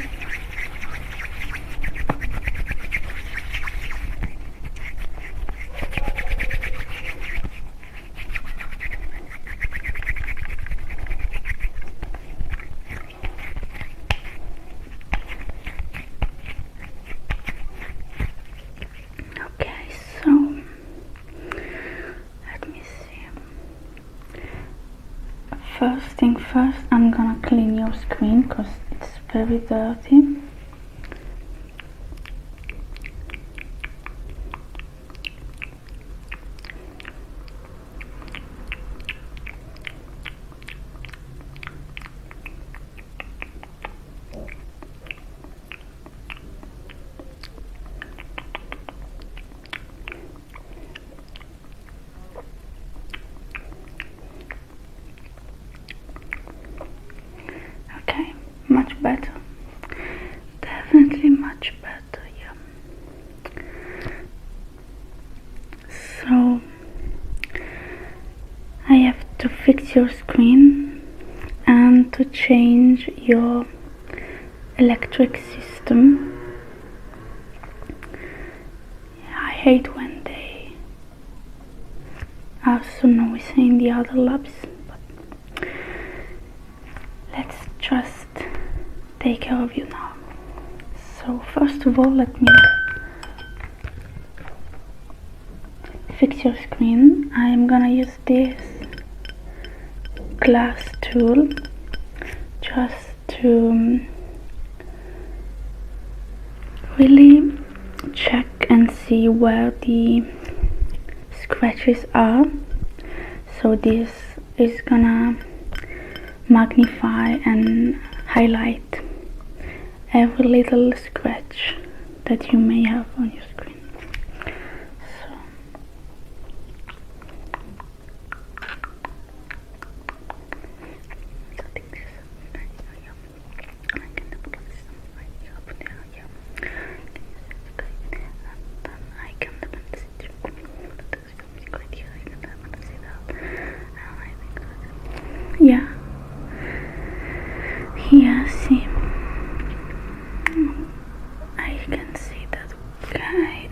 Okay, so let me see. First thing first, I'm gonna clean your screen because it's very dirty. Much better, definitely much better, yeah. So I have to fix your screen and to change your electric system. I hate when they are so noisy in the other labs, but let's just take care of you now. So first of all, let me fix your screen. I am gonna use this glass tool just to really check and see where the scratches are. So this is gonna magnify and highlight every little scratch that you may have on your screen. So yeah, here, see, I can see that. Okay,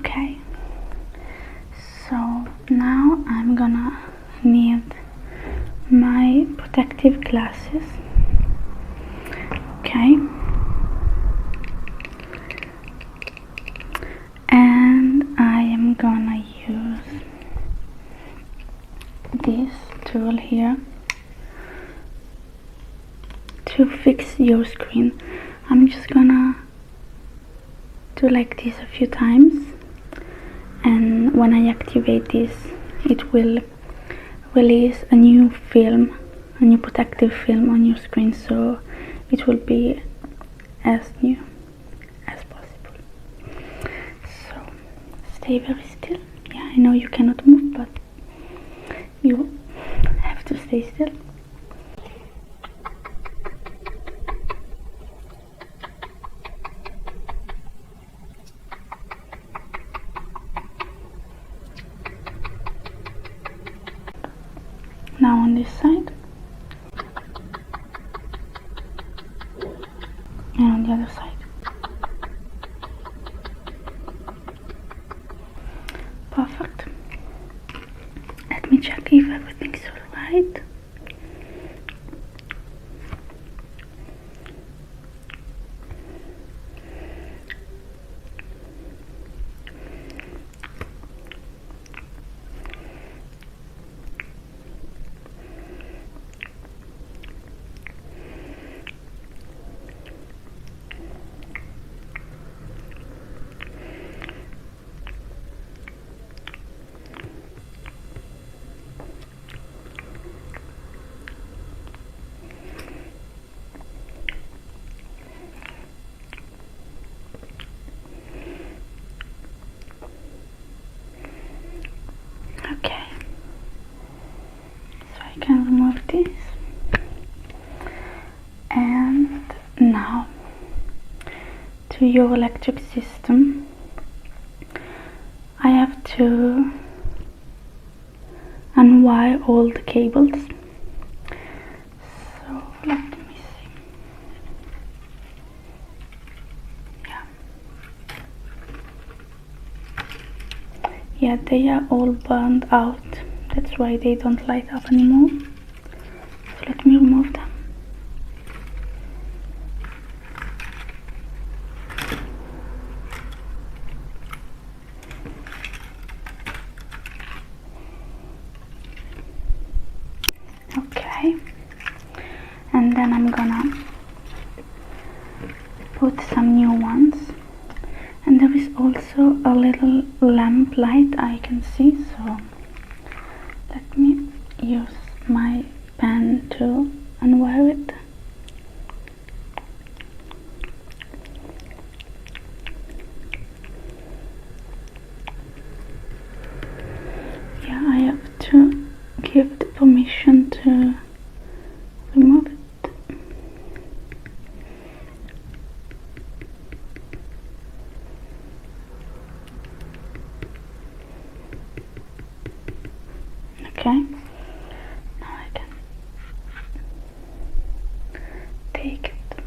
Okay, so now I'm gonna need my protective glasses. Okay, and I am gonna use this tool here to fix your screen. I'm just gonna do like this a few times, and when I activate this, it will release a new film, a new protective film on your screen, so it will be as new as possible. So stay very still. Yeah, I know you cannot move, but you have to stay still. Now on this side, and on the other side. Perfect. Let me check if everything's alright. Okay, so I can remove this, and now to your electric system I have to unwire all the cables. So let me see. Yeah, they are all burned out. That's why they don't light up anymore. So let me remove them. Okay, and then I'm gonna put some new ones. And there is also a little lamp light I can see, so let me use my pen to unwire it. Yeah, I have to give the permission to remove it. Okay, now I can take it.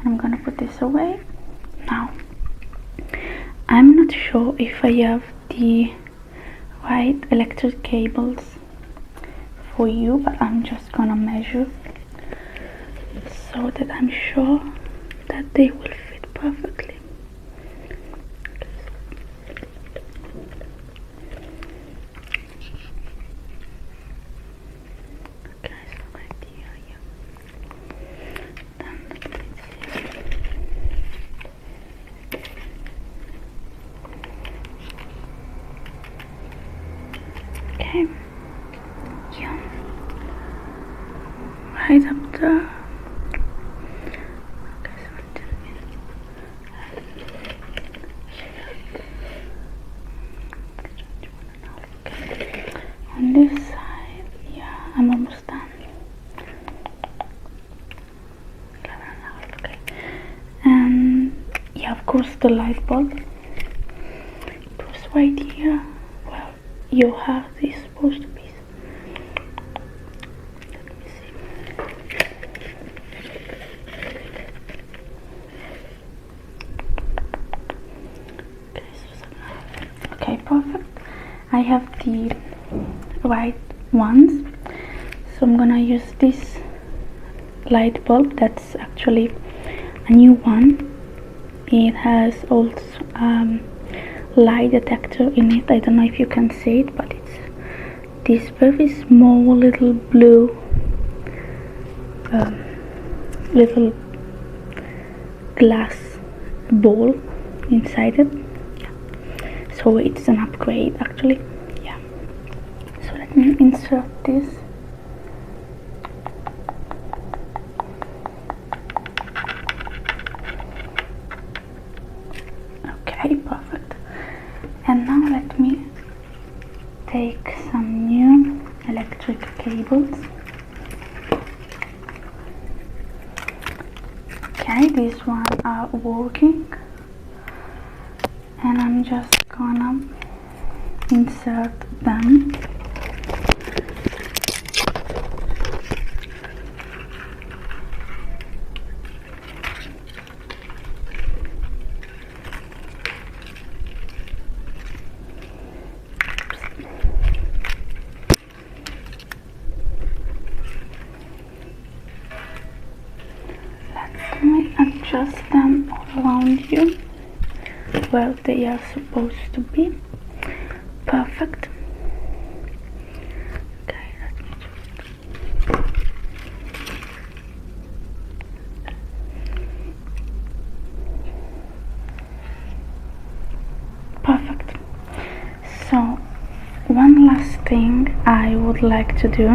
I'm gonna put this away. Now, I'm not sure if I have the right electric cables for you, but I'm just gonna measure so that I'm sure that they will fit perfectly. Okay, yeah, right up there. Okay, on this side, yeah, I'm almost done. 11.5, okay, and yeah, of course the light bulb. It was right here. Well, your heart is supposed to be. Let me see. Okay, so Okay, perfect. I have the right ones, so I'm gonna use this light bulb. That's actually a new one. It has also lie detector in it. I don't know if you can see it, but it's this very small little blue little glass ball inside it, so it's an upgrade actually. Yeah, so let me insert this. Okay, perfect. And now let me take some new electric cables. Okay, these ones are working, and I'm just gonna insert them. Let me adjust them all around you where they are supposed to be. Perfect. Okay, let me just... Perfect. So, one last thing I would like to do.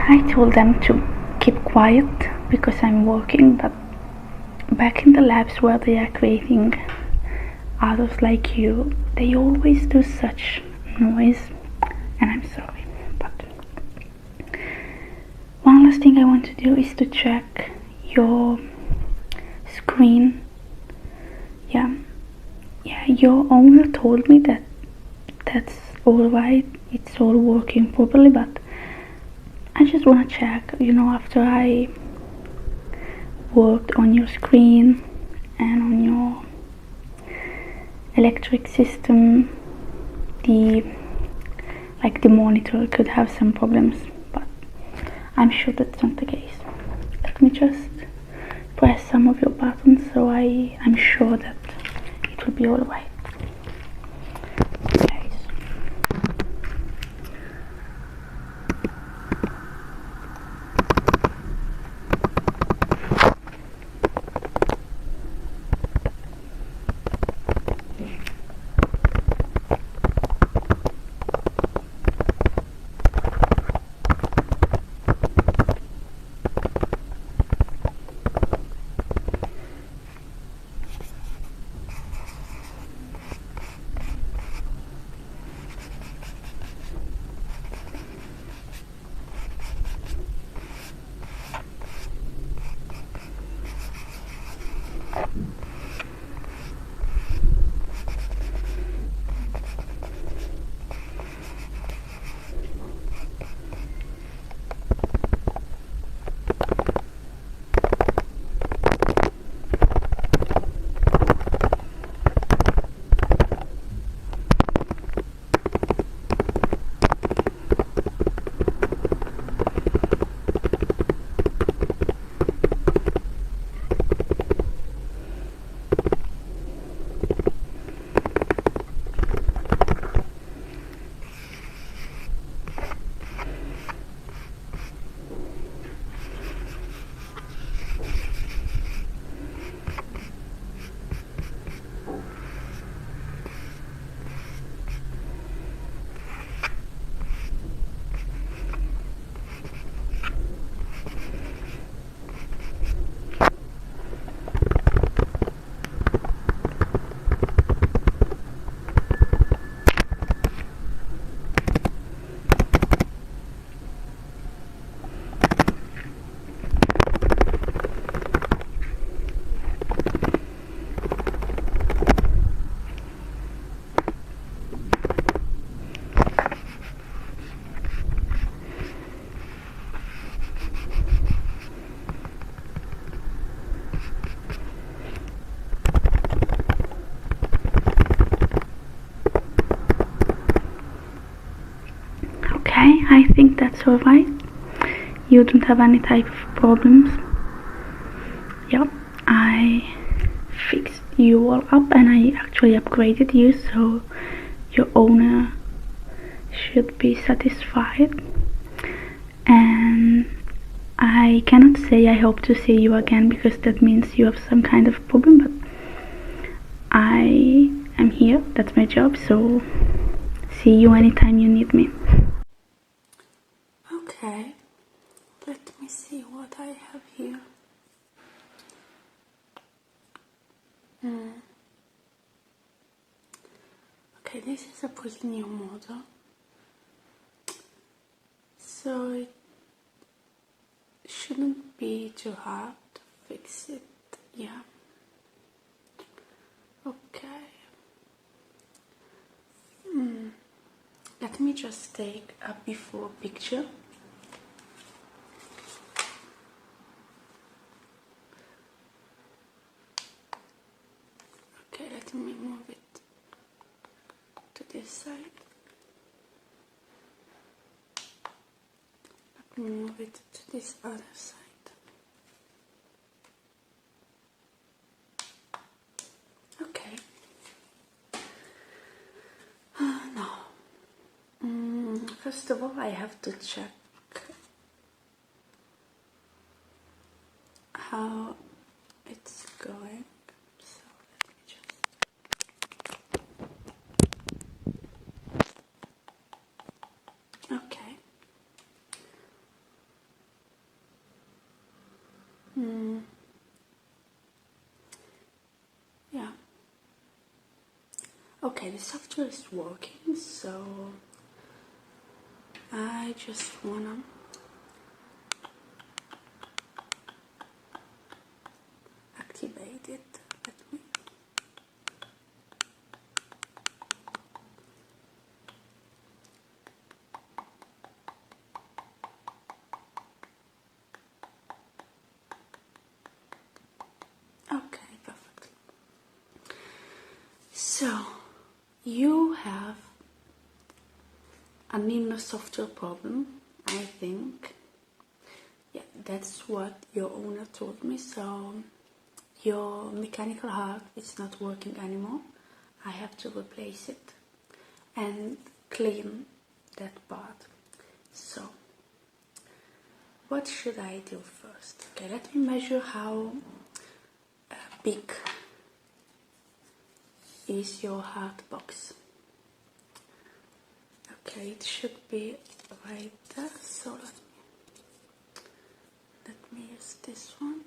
I told them to keep quiet because I'm working, but back in the labs where they are creating others like you, they always do such noise, and I'm sorry. But one last thing I want to do is to check your screen. Yeah, your owner told me that that's alright, it's all working properly, but I just want to check, after I worked on your screen and on your electric system, the monitor could have some problems, but I'm sure that's not the case. Let me just press some of your buttons so I'm sure that it will be alright. Okay. think that's alright. You don't have any type of problems. Yep, I fixed you all up and I actually upgraded you, so your owner should be satisfied. And I cannot say I hope to see you again, because that means you have some kind of problem, but I am here, that's my job, so see you anytime you need me. Okay, let me see what I have here. Okay, this is a pretty new model, so it shouldn't be too hard to fix it. Yeah. Okay. Let me just take a before picture. Okay, let me move it to this side. Let me move it to this other side. Okay. Now, first of all, I have to check how it's going. So let me just. Okay. Yeah. Okay, the software is working, so I just wanna activate it. Let me. Okay, perfect. So you have an inner software problem, I think. Yeah, that's what your owner told me. So your mechanical heart is not working anymore. I have to replace it and clean that part. So what should I do first? Okay, let me measure how big is your heart box. Okay, it should be right there, so let me use this one.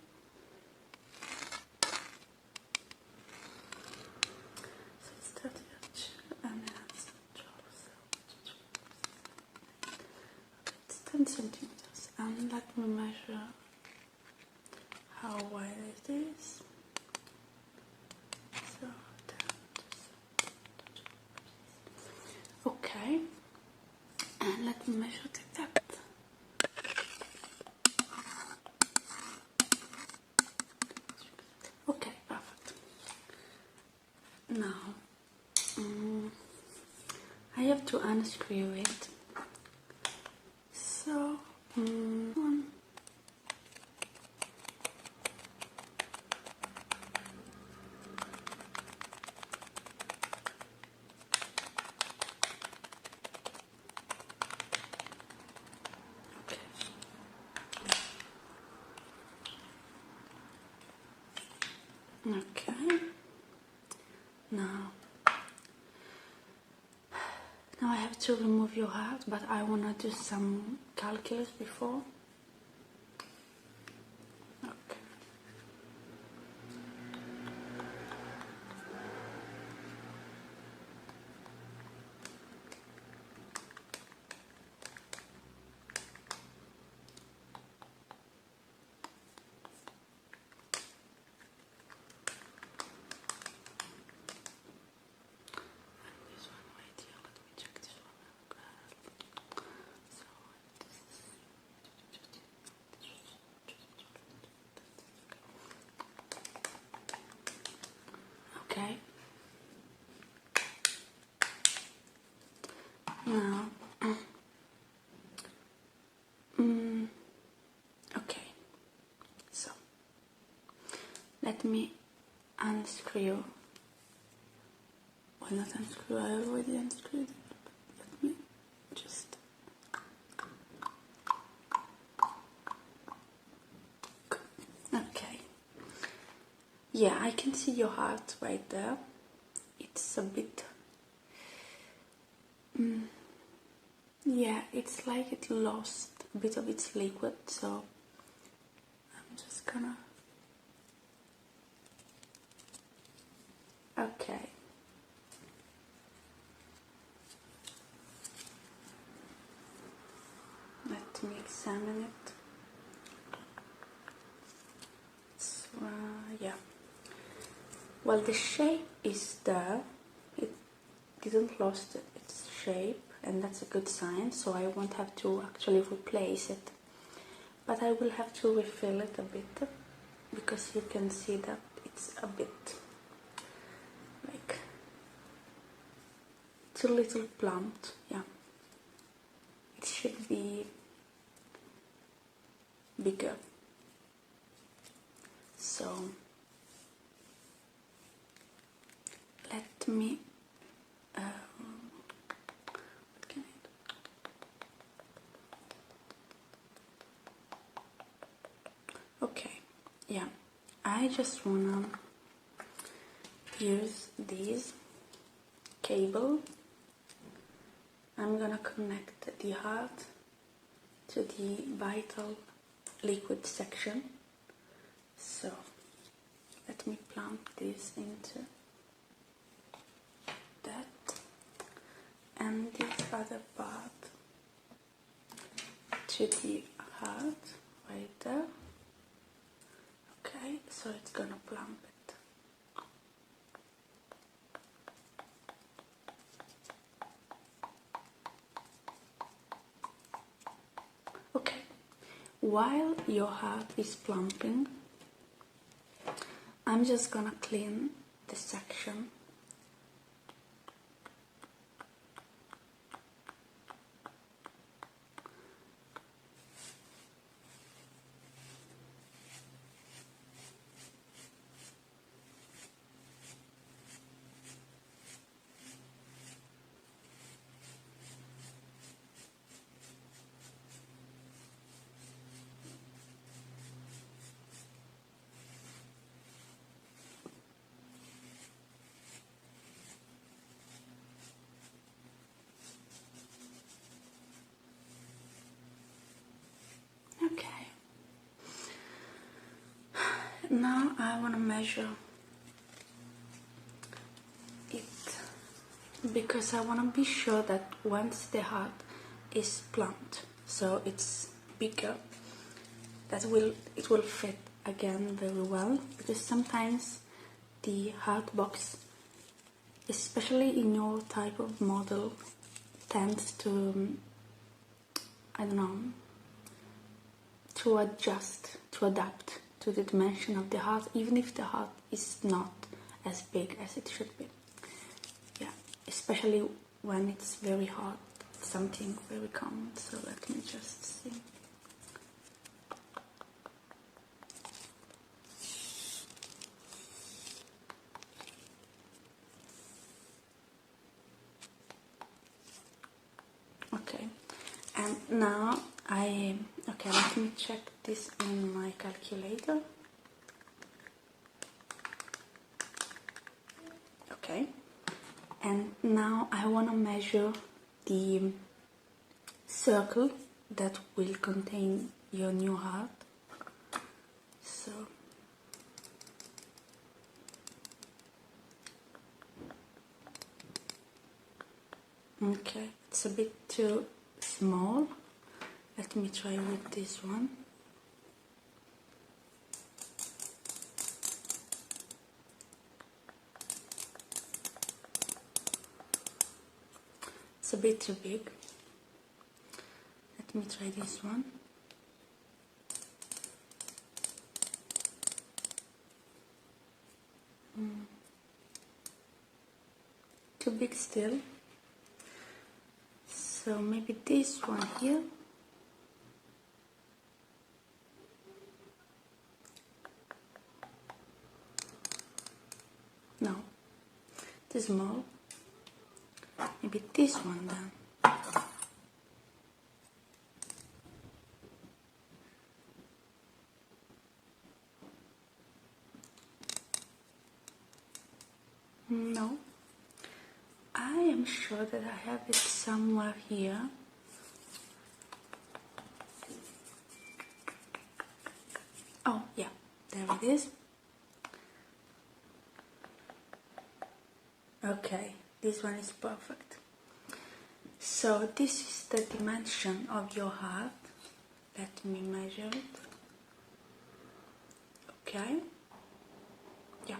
So it's 30 and it's 10 centimeters, and let me measure how wide it is. So okay, and let me measure the depth. Okay, perfect. Now I have to unscrew it. So okay. Now I have to remove your heart, but I wanna do some calculus before. Okay. This one right here. Let me check this one. So okay. Now me unscrew. Why not unscrew? I already unscrewed it. Let me just. Okay. Yeah, I can see your heart right there. It's a bit. Yeah, it's like it lost a bit of its liquid, so I'm just gonna. Okay. Let me examine it. So, yeah. Well, the shape is there. It didn't lost its shape, and that's a good sign, so I won't have to actually replace it. But I will have to refill it a bit, because you can see that it's a bit like it's a little plumped. Yeah, it should be bigger. So let me what can I do? Okay, yeah, I just wanna use these cable. I'm gonna connect the heart to the vital liquid section. So let me plump this into that, and this other part to the heart right there. Okay, so it's gonna plump it. Okay, while your heart is plumping, I'm just gonna clean the section. Okay. Now I want to measure it, because I want to be sure that once the heart is plumped, so it's bigger, that it will fit again very well, because sometimes the heart box, especially in your type of model, tends to, I don't know, to adjust, to adapt to the dimension of the heart, even if the heart is not as big as it should be. Yeah, especially when it's very hot, it's something very common. So let me just see. Okay, and now okay, let me check this in my calculator. Okay, and now I want to measure the circle that will contain your new heart. So okay, it's a bit too small. Let me try with this one. It's a bit too big. Let me try this one. Too big still. So maybe this one here. too small. Maybe this one then. No, I am sure that I have it somewhere here. Oh yeah, there it is. Okay, this one is perfect. So this is the dimension of your heart. Let me measure it. Okay. Yeah.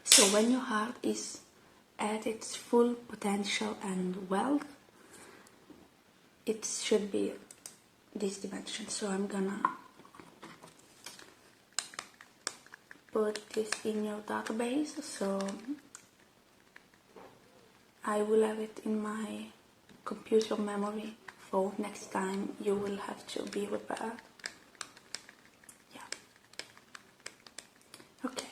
So when your heart is at its full potential and wealth, it should be this dimension. So I'm gonna put this in your database, so I will have it in my computer memory for next time you will have to be repaired. Yeah. Okay.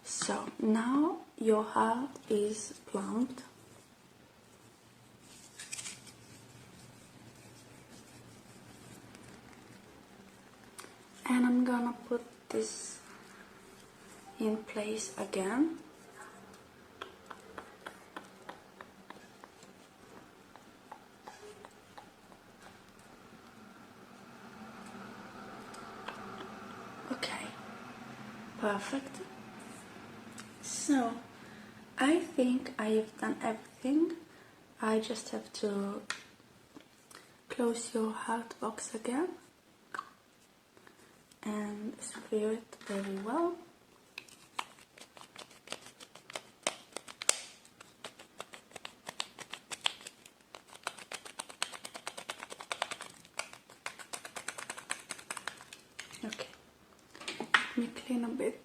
So now your heart is plumped. And I'm gonna put this in place again. Okay, perfect. So I think I have done everything. I just have to close your heart box again and screw it very well. Okay, let me clean a bit.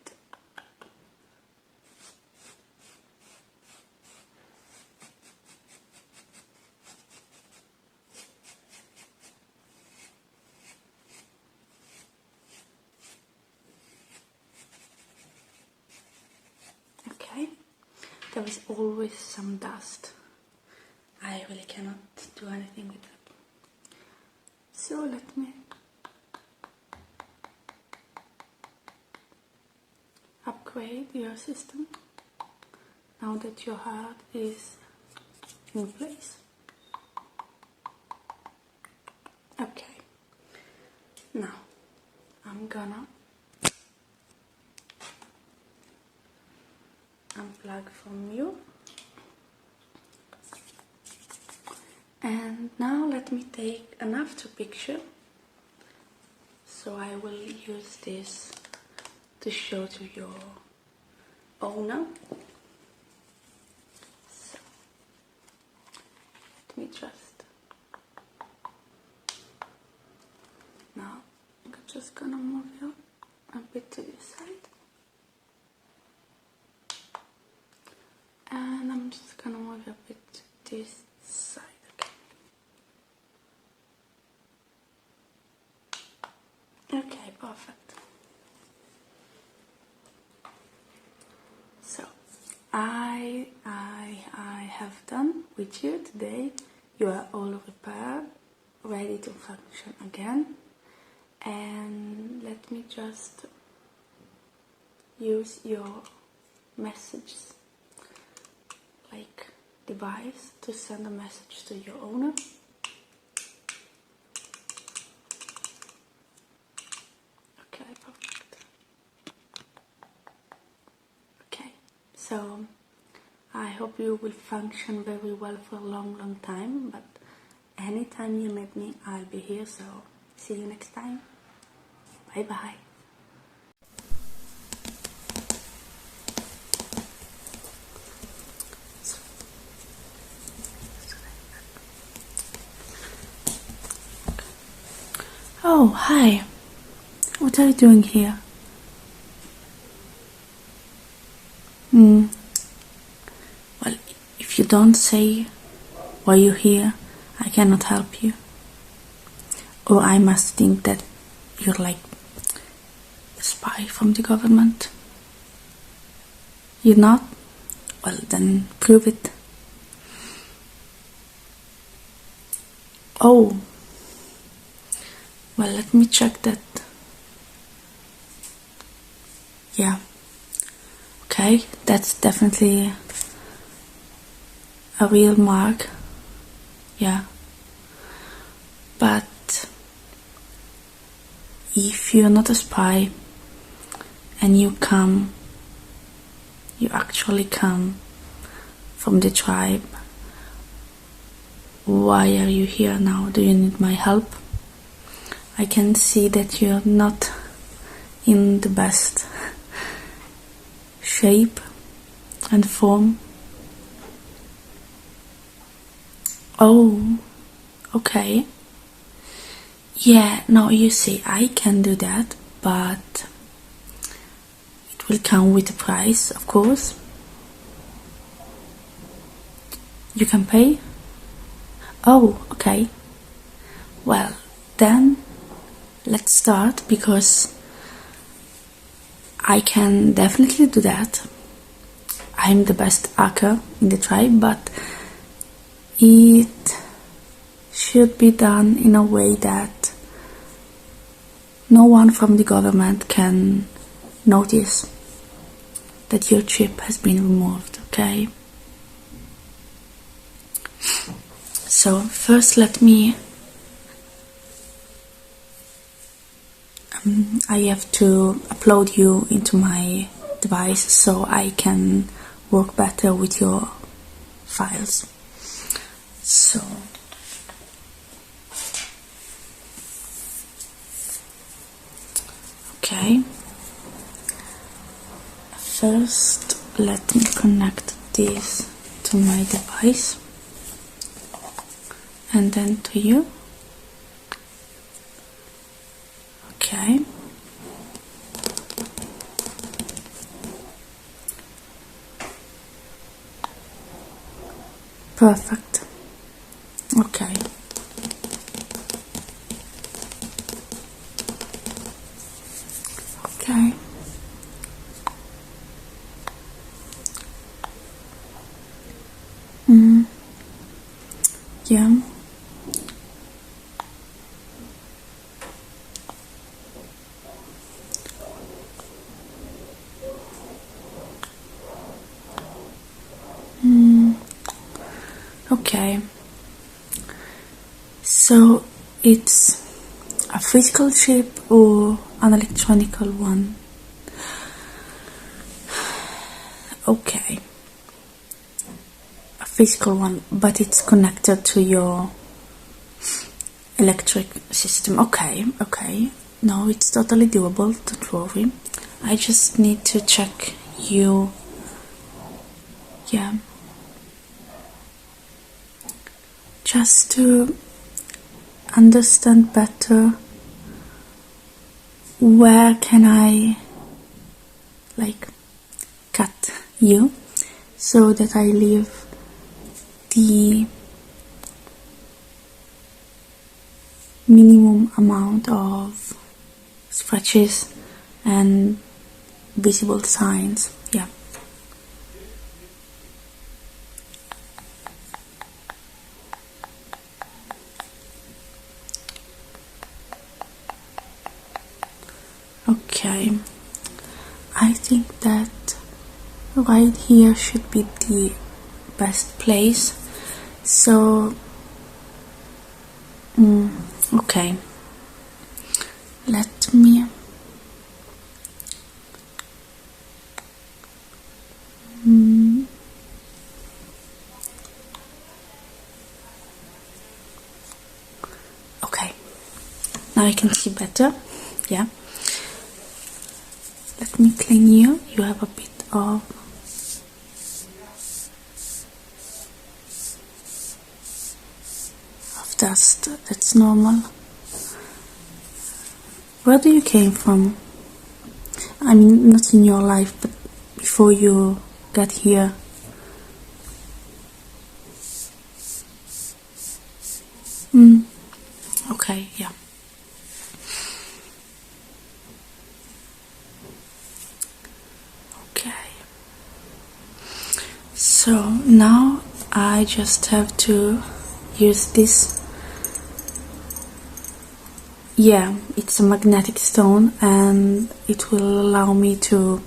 There is always some dust. I really cannot do anything with it. So let me upgrade your system now that your heart is in place. Okay, now I'm gonna unplug from you, and now let me take an after picture. So I will use this to show to your owner. So let me just, now I'm just gonna move you a bit to this side. And I'm just gonna move a bit to this side, okay? Okay, perfect. So, I have done with you today. You are all repaired, ready to function again. And let me just use your messages like device to send a message to your owner. Okay, perfect. Okay, so I hope you will function very well for a long time, but anytime you need me, I'll be here, so see you next time. Bye bye. Oh, hi. What are you doing here? Well, if you don't say why you're here, I cannot help you. Or I must think that you're like a spy from the government. You're not? Well, then prove it. Oh, well, let me check that. Yeah, okay, that's definitely a real mark. Yeah, but if you're not a spy and you actually come from the tribe, why are you here now? Do you need my help? I can see that you're not in the best shape and form. Oh, okay. Yeah, no, you see, I can do that, but it will come with a price, of course. You can pay? Oh, okay. Well, then let's start, because I can definitely do that. I'm the best hacker in the tribe, but it should be done in a way that no one from the government can notice that your chip has been removed, okay? So first let me I have to upload you into my device so I can work better with your files. So okay, first let me connect this to my device and then to you. Okay. Perfect. Okay. Okay. Yeah. Okay. So it's a physical chip or an electronic one? Okay. A physical one, but it's connected to your electric system. Okay, okay. No, it's totally doable, don't worry. I just need to check you. Yeah. Just to understand better, where can I cut you so that I leave the minimum amount of scratches and visible signs. Yeah. Okay, I think that right here should be the best place. So okay, let me okay, now I can see better. Yeah, let me clean you. You have a bit of dust. That's normal. Where do you came from? I mean, not in your life, but before you got here. Okay, yeah. Okay. So now I just have to use this. Yeah, it's a magnetic stone and it will allow me to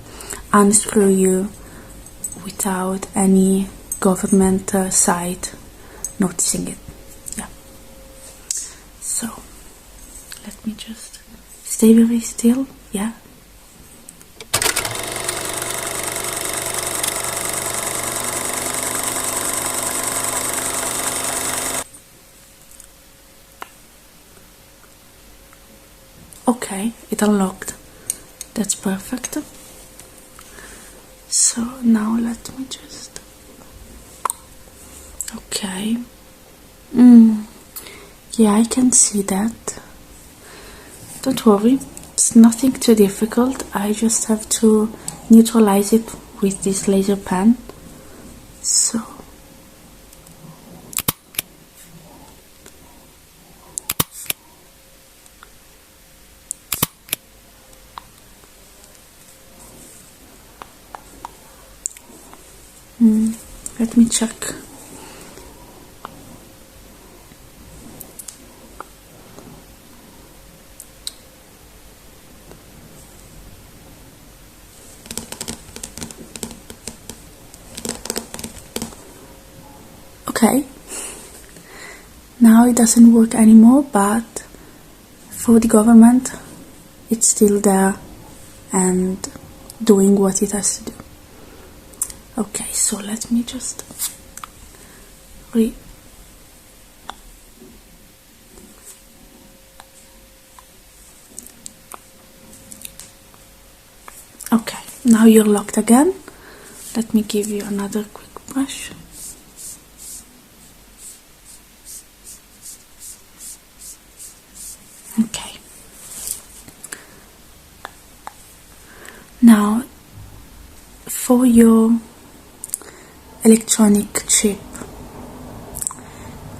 unscrew you without any government site noticing it. Yeah. So let me just stay very still. Yeah. Okay, it unlocked. That's perfect. So now let me just... Okay. Yeah, I can see that. Don't worry, it's nothing too difficult. I just have to neutralize it with this laser pen. So... let me check. Okay, now it doesn't work anymore, but for the government it's still there and doing what it has to do. Okay, so let me just Okay, now you're locked again. Let me give you another quick brush. Okay. Now, for your electronic chip,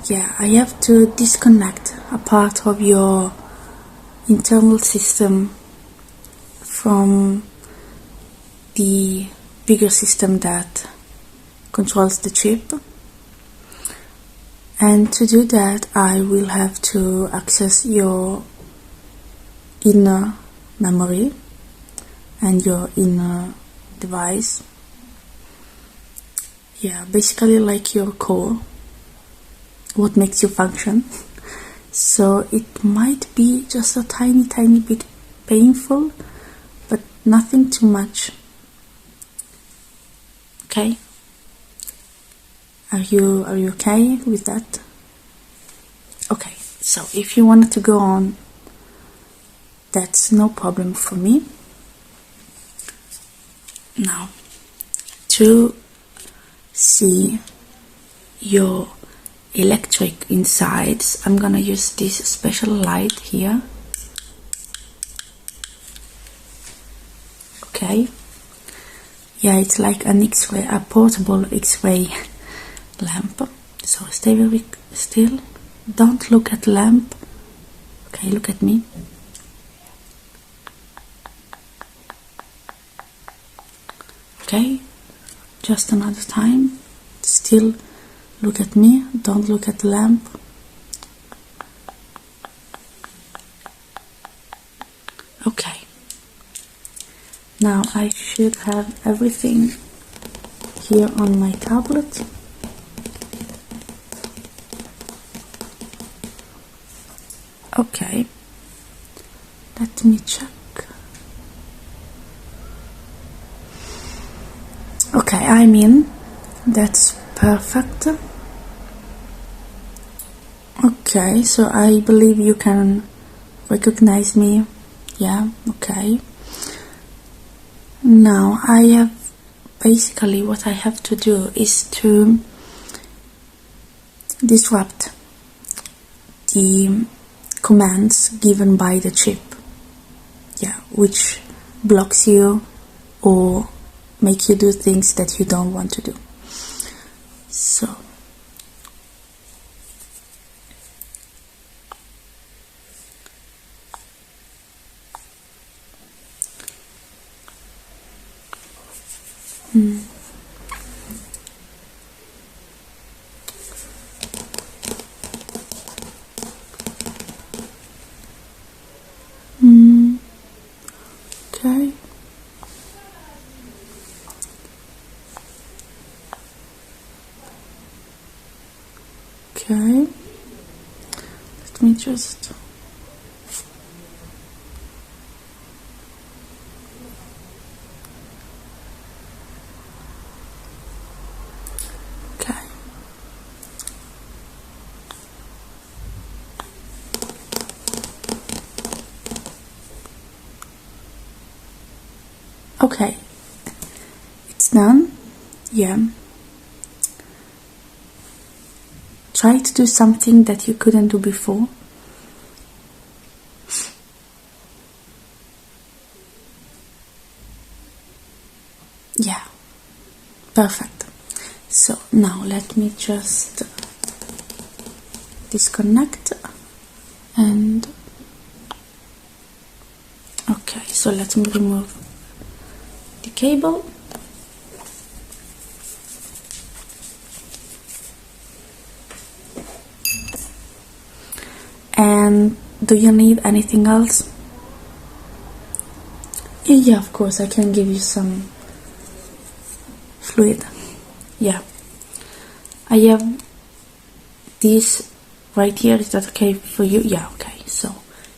yeah, I have to disconnect a part of your internal system from the bigger system that controls the chip. And to do that, I will have to access your inner memory and your inner device. Yeah, basically like your core, what makes you function. So it might be just a tiny bit painful, but nothing too much. Okay? Are you okay with that? Okay, so if you wanted to go on, that's no problem for me. Now, to see your electric insides, I'm gonna use this special light here. Okay. Yeah, it's like an X-ray, a portable X-ray lamp. So stay very still. Don't look at the lamp. Okay, look at me. Okay, just another time. Still look at me. Don't look at the lamp. Okay. Now I should have everything here on my tablet. Okay, let me check. Okay, I'm in. That's perfect. Okay, so I believe you can recognize me. Yeah, okay. Now I have basically what I have to do is to disrupt the commands given by the chip, yeah, which blocks you or make you do things that you don't want to do. So Okay, let me just... Okay. Okay, it's done. Yeah. Try to do something that you couldn't do before. Yeah, perfect. So now let me just disconnect and okay, so let me remove the cable. And do you need anything else? Yeah, of course, I can give you some fluid. Yeah, I have this right here. Is that okay for you? Yeah, okay. So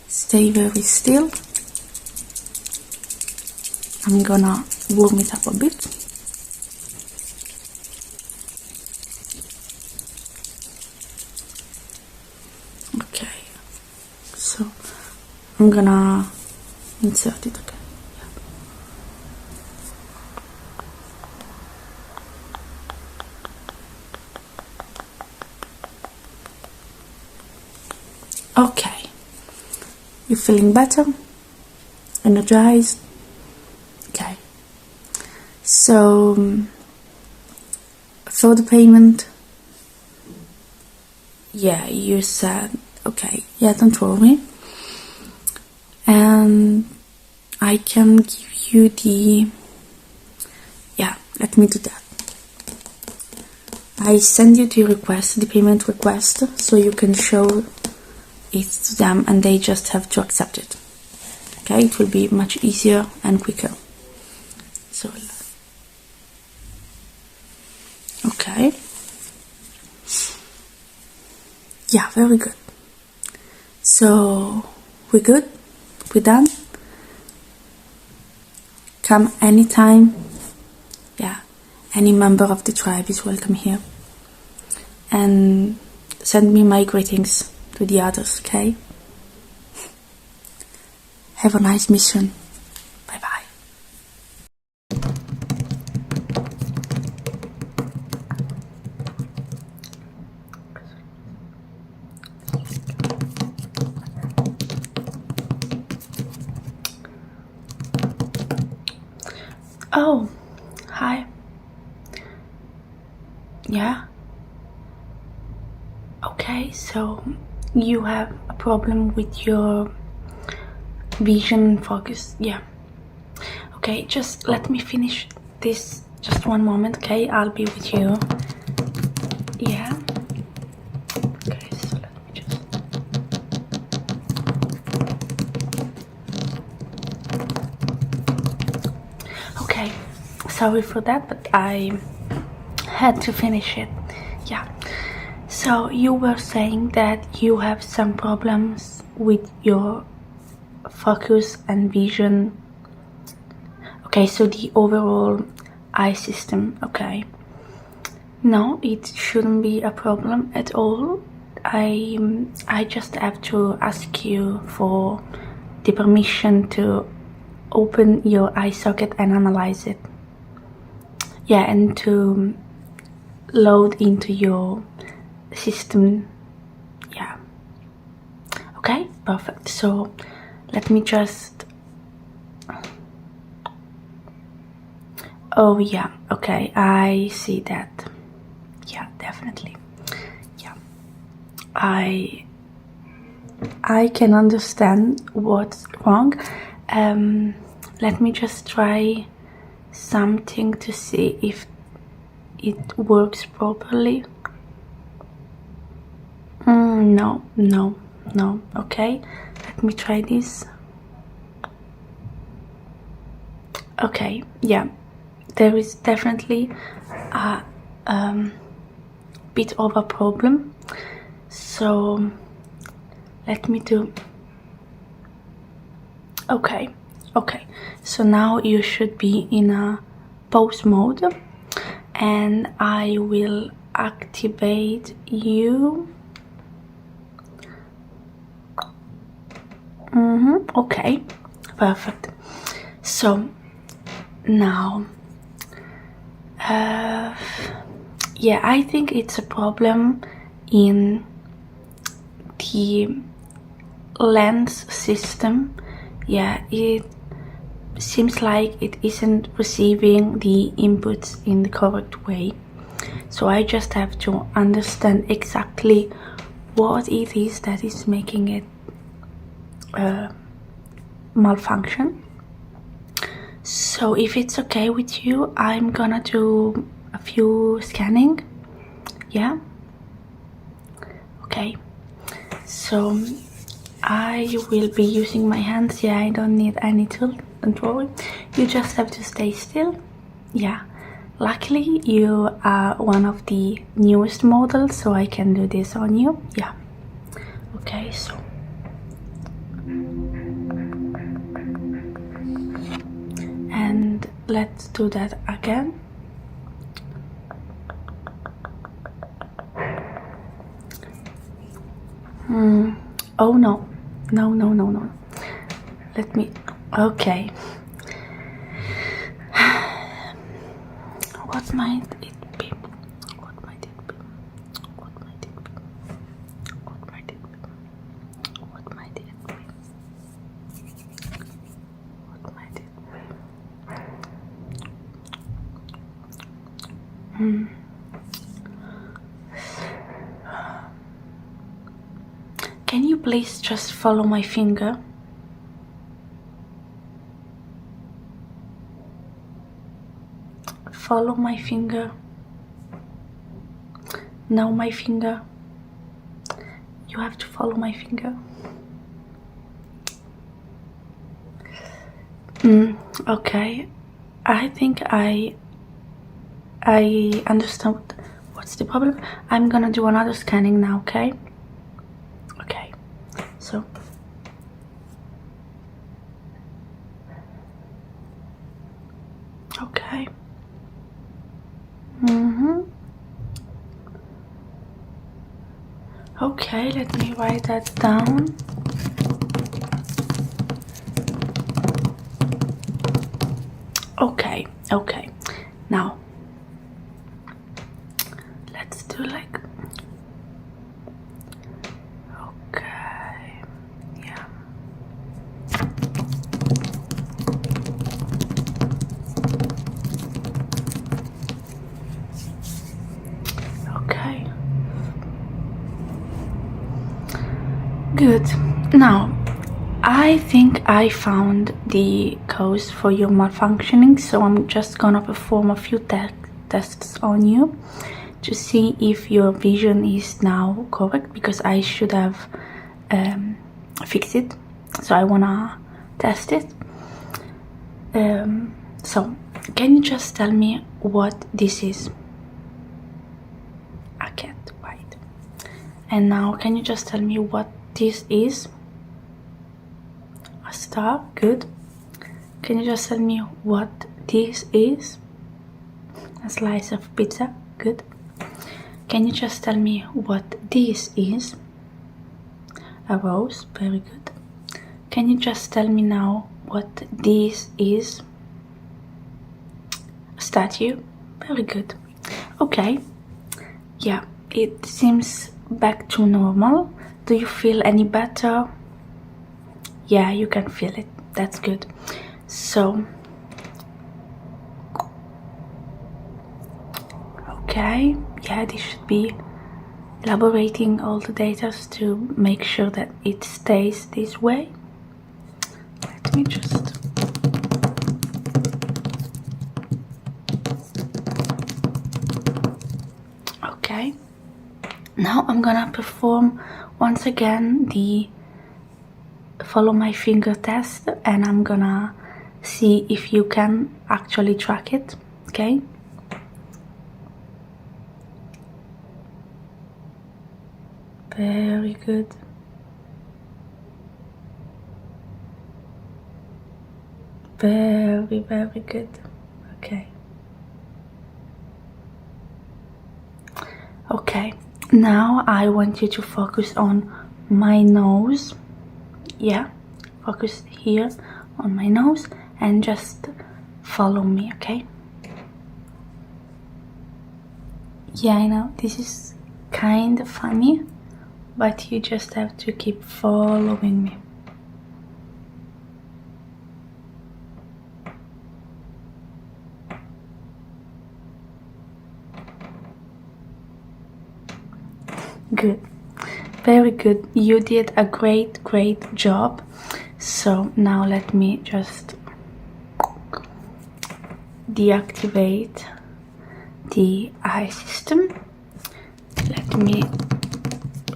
stay very still. I'm gonna warm it up a bit. Okay, so I'm gonna insert it. Okay. Okay, you feeling better? Energized? Okay, so for the payment, yeah, you said, okay, yeah, don't worry, and I can give you the, yeah, let me do that. I send you the request, the payment request, so you can show it to them and they just have to accept it. Okay, it will be much easier and quicker. So, okay. Yeah, very good. So, we're good? We're done? Come anytime. Yeah, any member of the tribe is welcome here. And send me my greetings to the others, okay? Have a nice mission. Bye bye. Oh, hi. Yeah. Okay, so you have a problem with your vision focus. Yeah. Okay, just let me finish this just one moment, okay? I'll be with you. Yeah. Okay, so let me just... Okay, sorry for that, but I had to finish it. Yeah. So you were saying that you have some problems with your focus and vision. Okay, so the overall eye system. Okay. No, it shouldn't be a problem at all. I just have to ask you for the permission to open your eye socket and analyze it. Yeah, and to load into your system. Yeah. Okay, perfect. So let me just... Oh yeah, okay, I see that. Yeah, definitely. Yeah, I can understand what's wrong. Let me just try something to see if it works properly. No. Okay, let me try this. Okay, yeah, there is definitely a bit of a problem. So let me do. Okay, so now you should be in a pose mode, and I will activate you. Okay, perfect. So now yeah, I think it's a problem in the lens system. Yeah, it seems like it isn't receiving the inputs in the correct way. So I just have to understand exactly what it is that is making it malfunction. So if it's okay with you, I'm gonna do a few scanning. Yeah, okay. So I will be using my hands. Yeah, I don't need any tool, don't worry. You just have to stay still. Yeah, luckily you are one of the newest models, so I can do this on you. Yeah, okay, so and let's do that again. Oh no. Let me. Okay. What might it be? What might it be? What might it be? What might it be? What might it be? What might it be? Can you please just follow my finger? Follow my finger. Now my finger. You have to follow my finger. Okay. I think I understand what's the problem. I'm gonna do another scanning now, okay? Okay. So okay. Okay, let me write that down. Okay. Now let's do like. Okay. Yeah. Okay. Good. Now, I think I found the cause for your malfunctioning, so I'm just gonna perform a few tests on you to see if your vision is now correct, because I should have fixed it, so I wanna test it. So, can you just tell me what this is? A cat, right? And now, can you just tell me what this is? A star, good. Can you just tell me what this is? A slice of pizza, good. Can you just tell me what this is? A rose, very good. Can you just tell me now what this is? A statue, very good. Okay, yeah, it seems back to normal. Do you feel any better? Yeah, you can feel it. That's good. So, okay, yeah, this should be elaborating all the data to make sure that it stays this way. Let me just. Okay, now I'm gonna perform once again the follow my finger test, and I'm gonna see if you can actually track it. Okay, Very good. Very, very good. Okay. Okay, now I want you to focus on my nose. Yeah, focus here on my nose and just follow me, okay? Yeah, I know this is kind of funny, but you just have to keep following me. Good, very good. You did a great job. So now let me just deactivate the eye system. Let me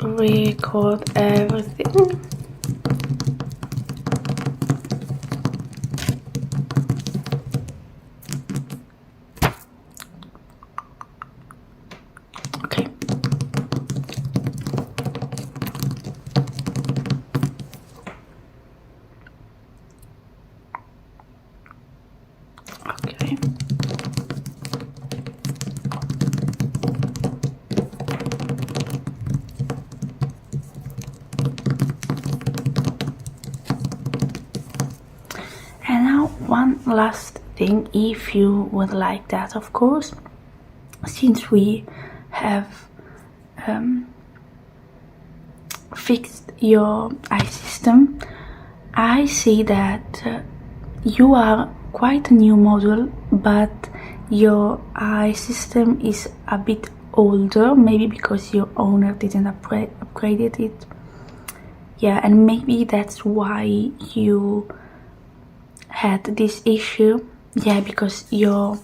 record everything. Okay. Okay. And now one last thing, if you would like that, of course, since we have fixed your eye system, I see that you are quite a new model, but your eye system is a bit older, maybe because your owner didn't upgrade it. Yeah, and maybe that's why you had this issue. Yeah, because your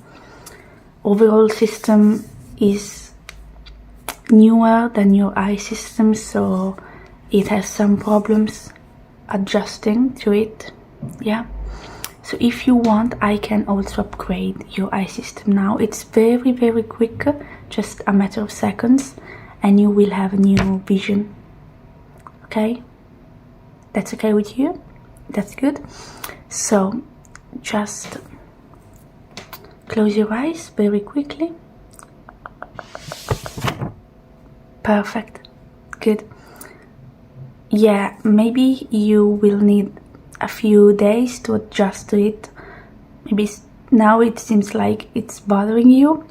overall system is newer than your eye system, so it has some problems adjusting to it. Yeah, so if you want, I can also upgrade your eye system now. It's very quick, just a matter of seconds, and you will have a new vision. Okay, that's okay with you? That's good. So just close your eyes very quickly. Perfect. Good. Yeah, maybe you will need a few days to adjust to it. Maybe now it seems like it's bothering you.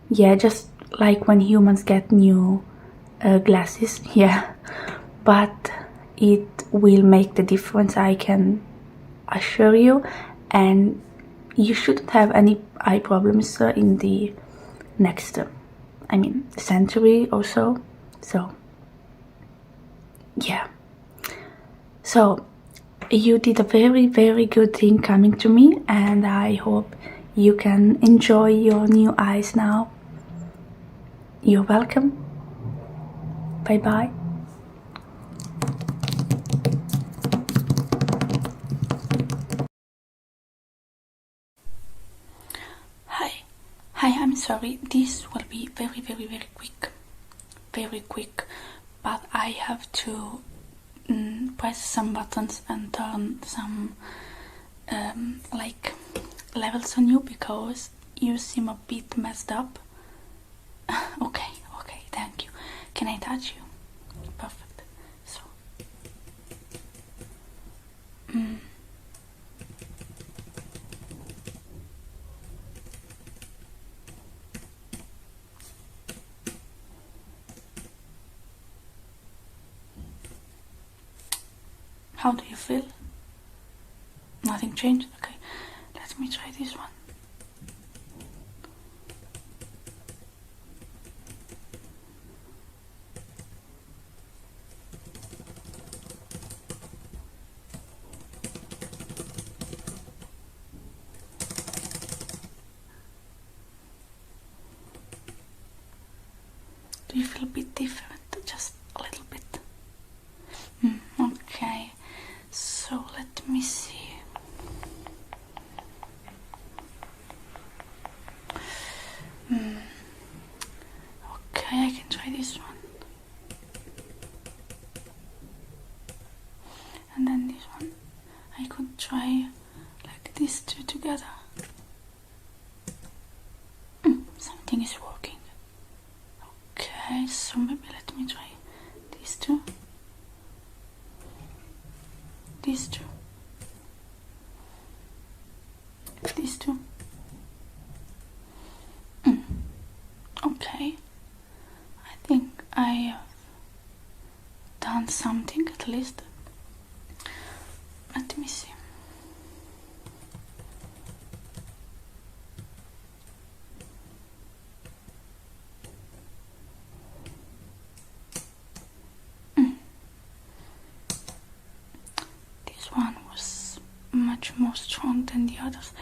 Yeah, just like when humans get new glasses. Yeah, but it will make the difference, I can assure you, and you shouldn't have any eye problems in the next century or so. So yeah, so you did a very good thing coming to me, and I hope you can enjoy your new eyes now. You're welcome. Bye bye. Hi, I'm sorry, this will be very quick, but I have to press some buttons and turn some levels on you, because you seem a bit messed up. Okay, thank you. Can I touch you? Perfect. So how do you feel? Nothing changed? Okay, let me try this one. Do you feel a bit different? Just a little bit? Okay, so let me see. Okay, I can try this one. everything is working. Okay, so maybe let me try these two. These two. These two. Okay. I think I have done something at least. Let me see. This one was much more strong than the others.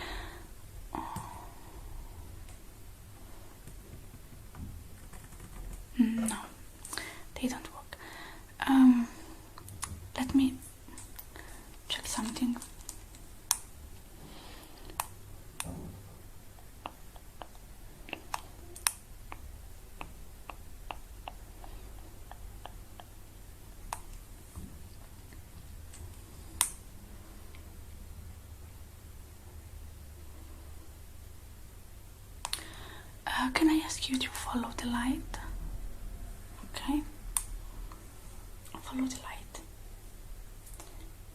No, they don't work. Let me check something. Can I ask you to follow the light? Okay. Follow the light.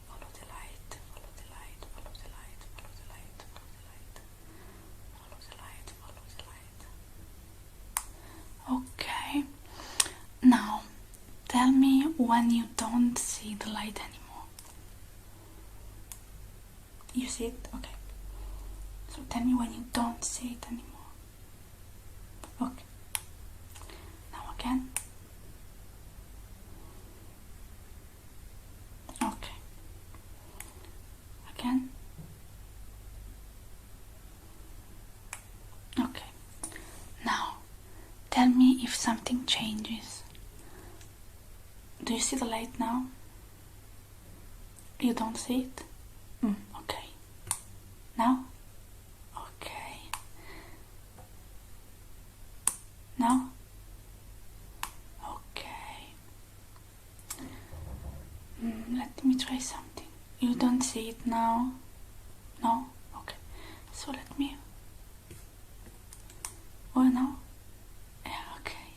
Follow the light. Follow the light. Follow the light. Follow the light. Follow the light. Follow the light. Follow the light. Okay. Now, tell me when you don't see the light anymore. You see it? Okay. So tell me when you don't see it anymore. Okay. Now again. Okay. Again. Okay. Now, tell me if something changes. Do you see the light now? You don't see it? Okay. Now? Okay. Now? Okay. Let me try something. You don't see it now? No? Okay. So let me... Oh, no? Yeah, okay.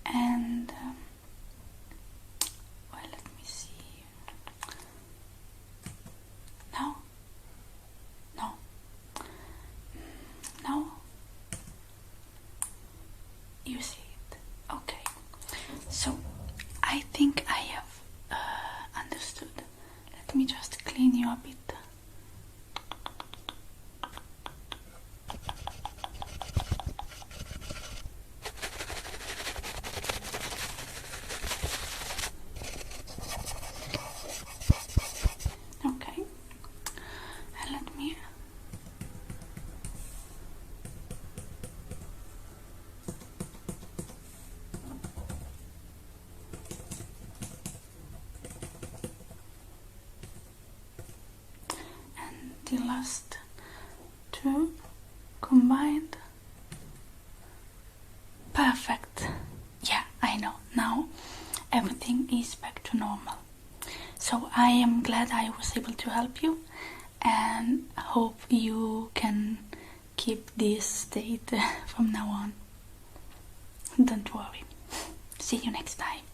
And... well, let me see. No? No? No? You see it? Okay. So, I think I have understood. Let me just clean you a bit. Okay. And let me... the last two combined. Perfect. Yeah, I know. Now everything is back to normal. So I am glad I was able to help you, and hope you can keep this state from now on. Don't worry. See you next time.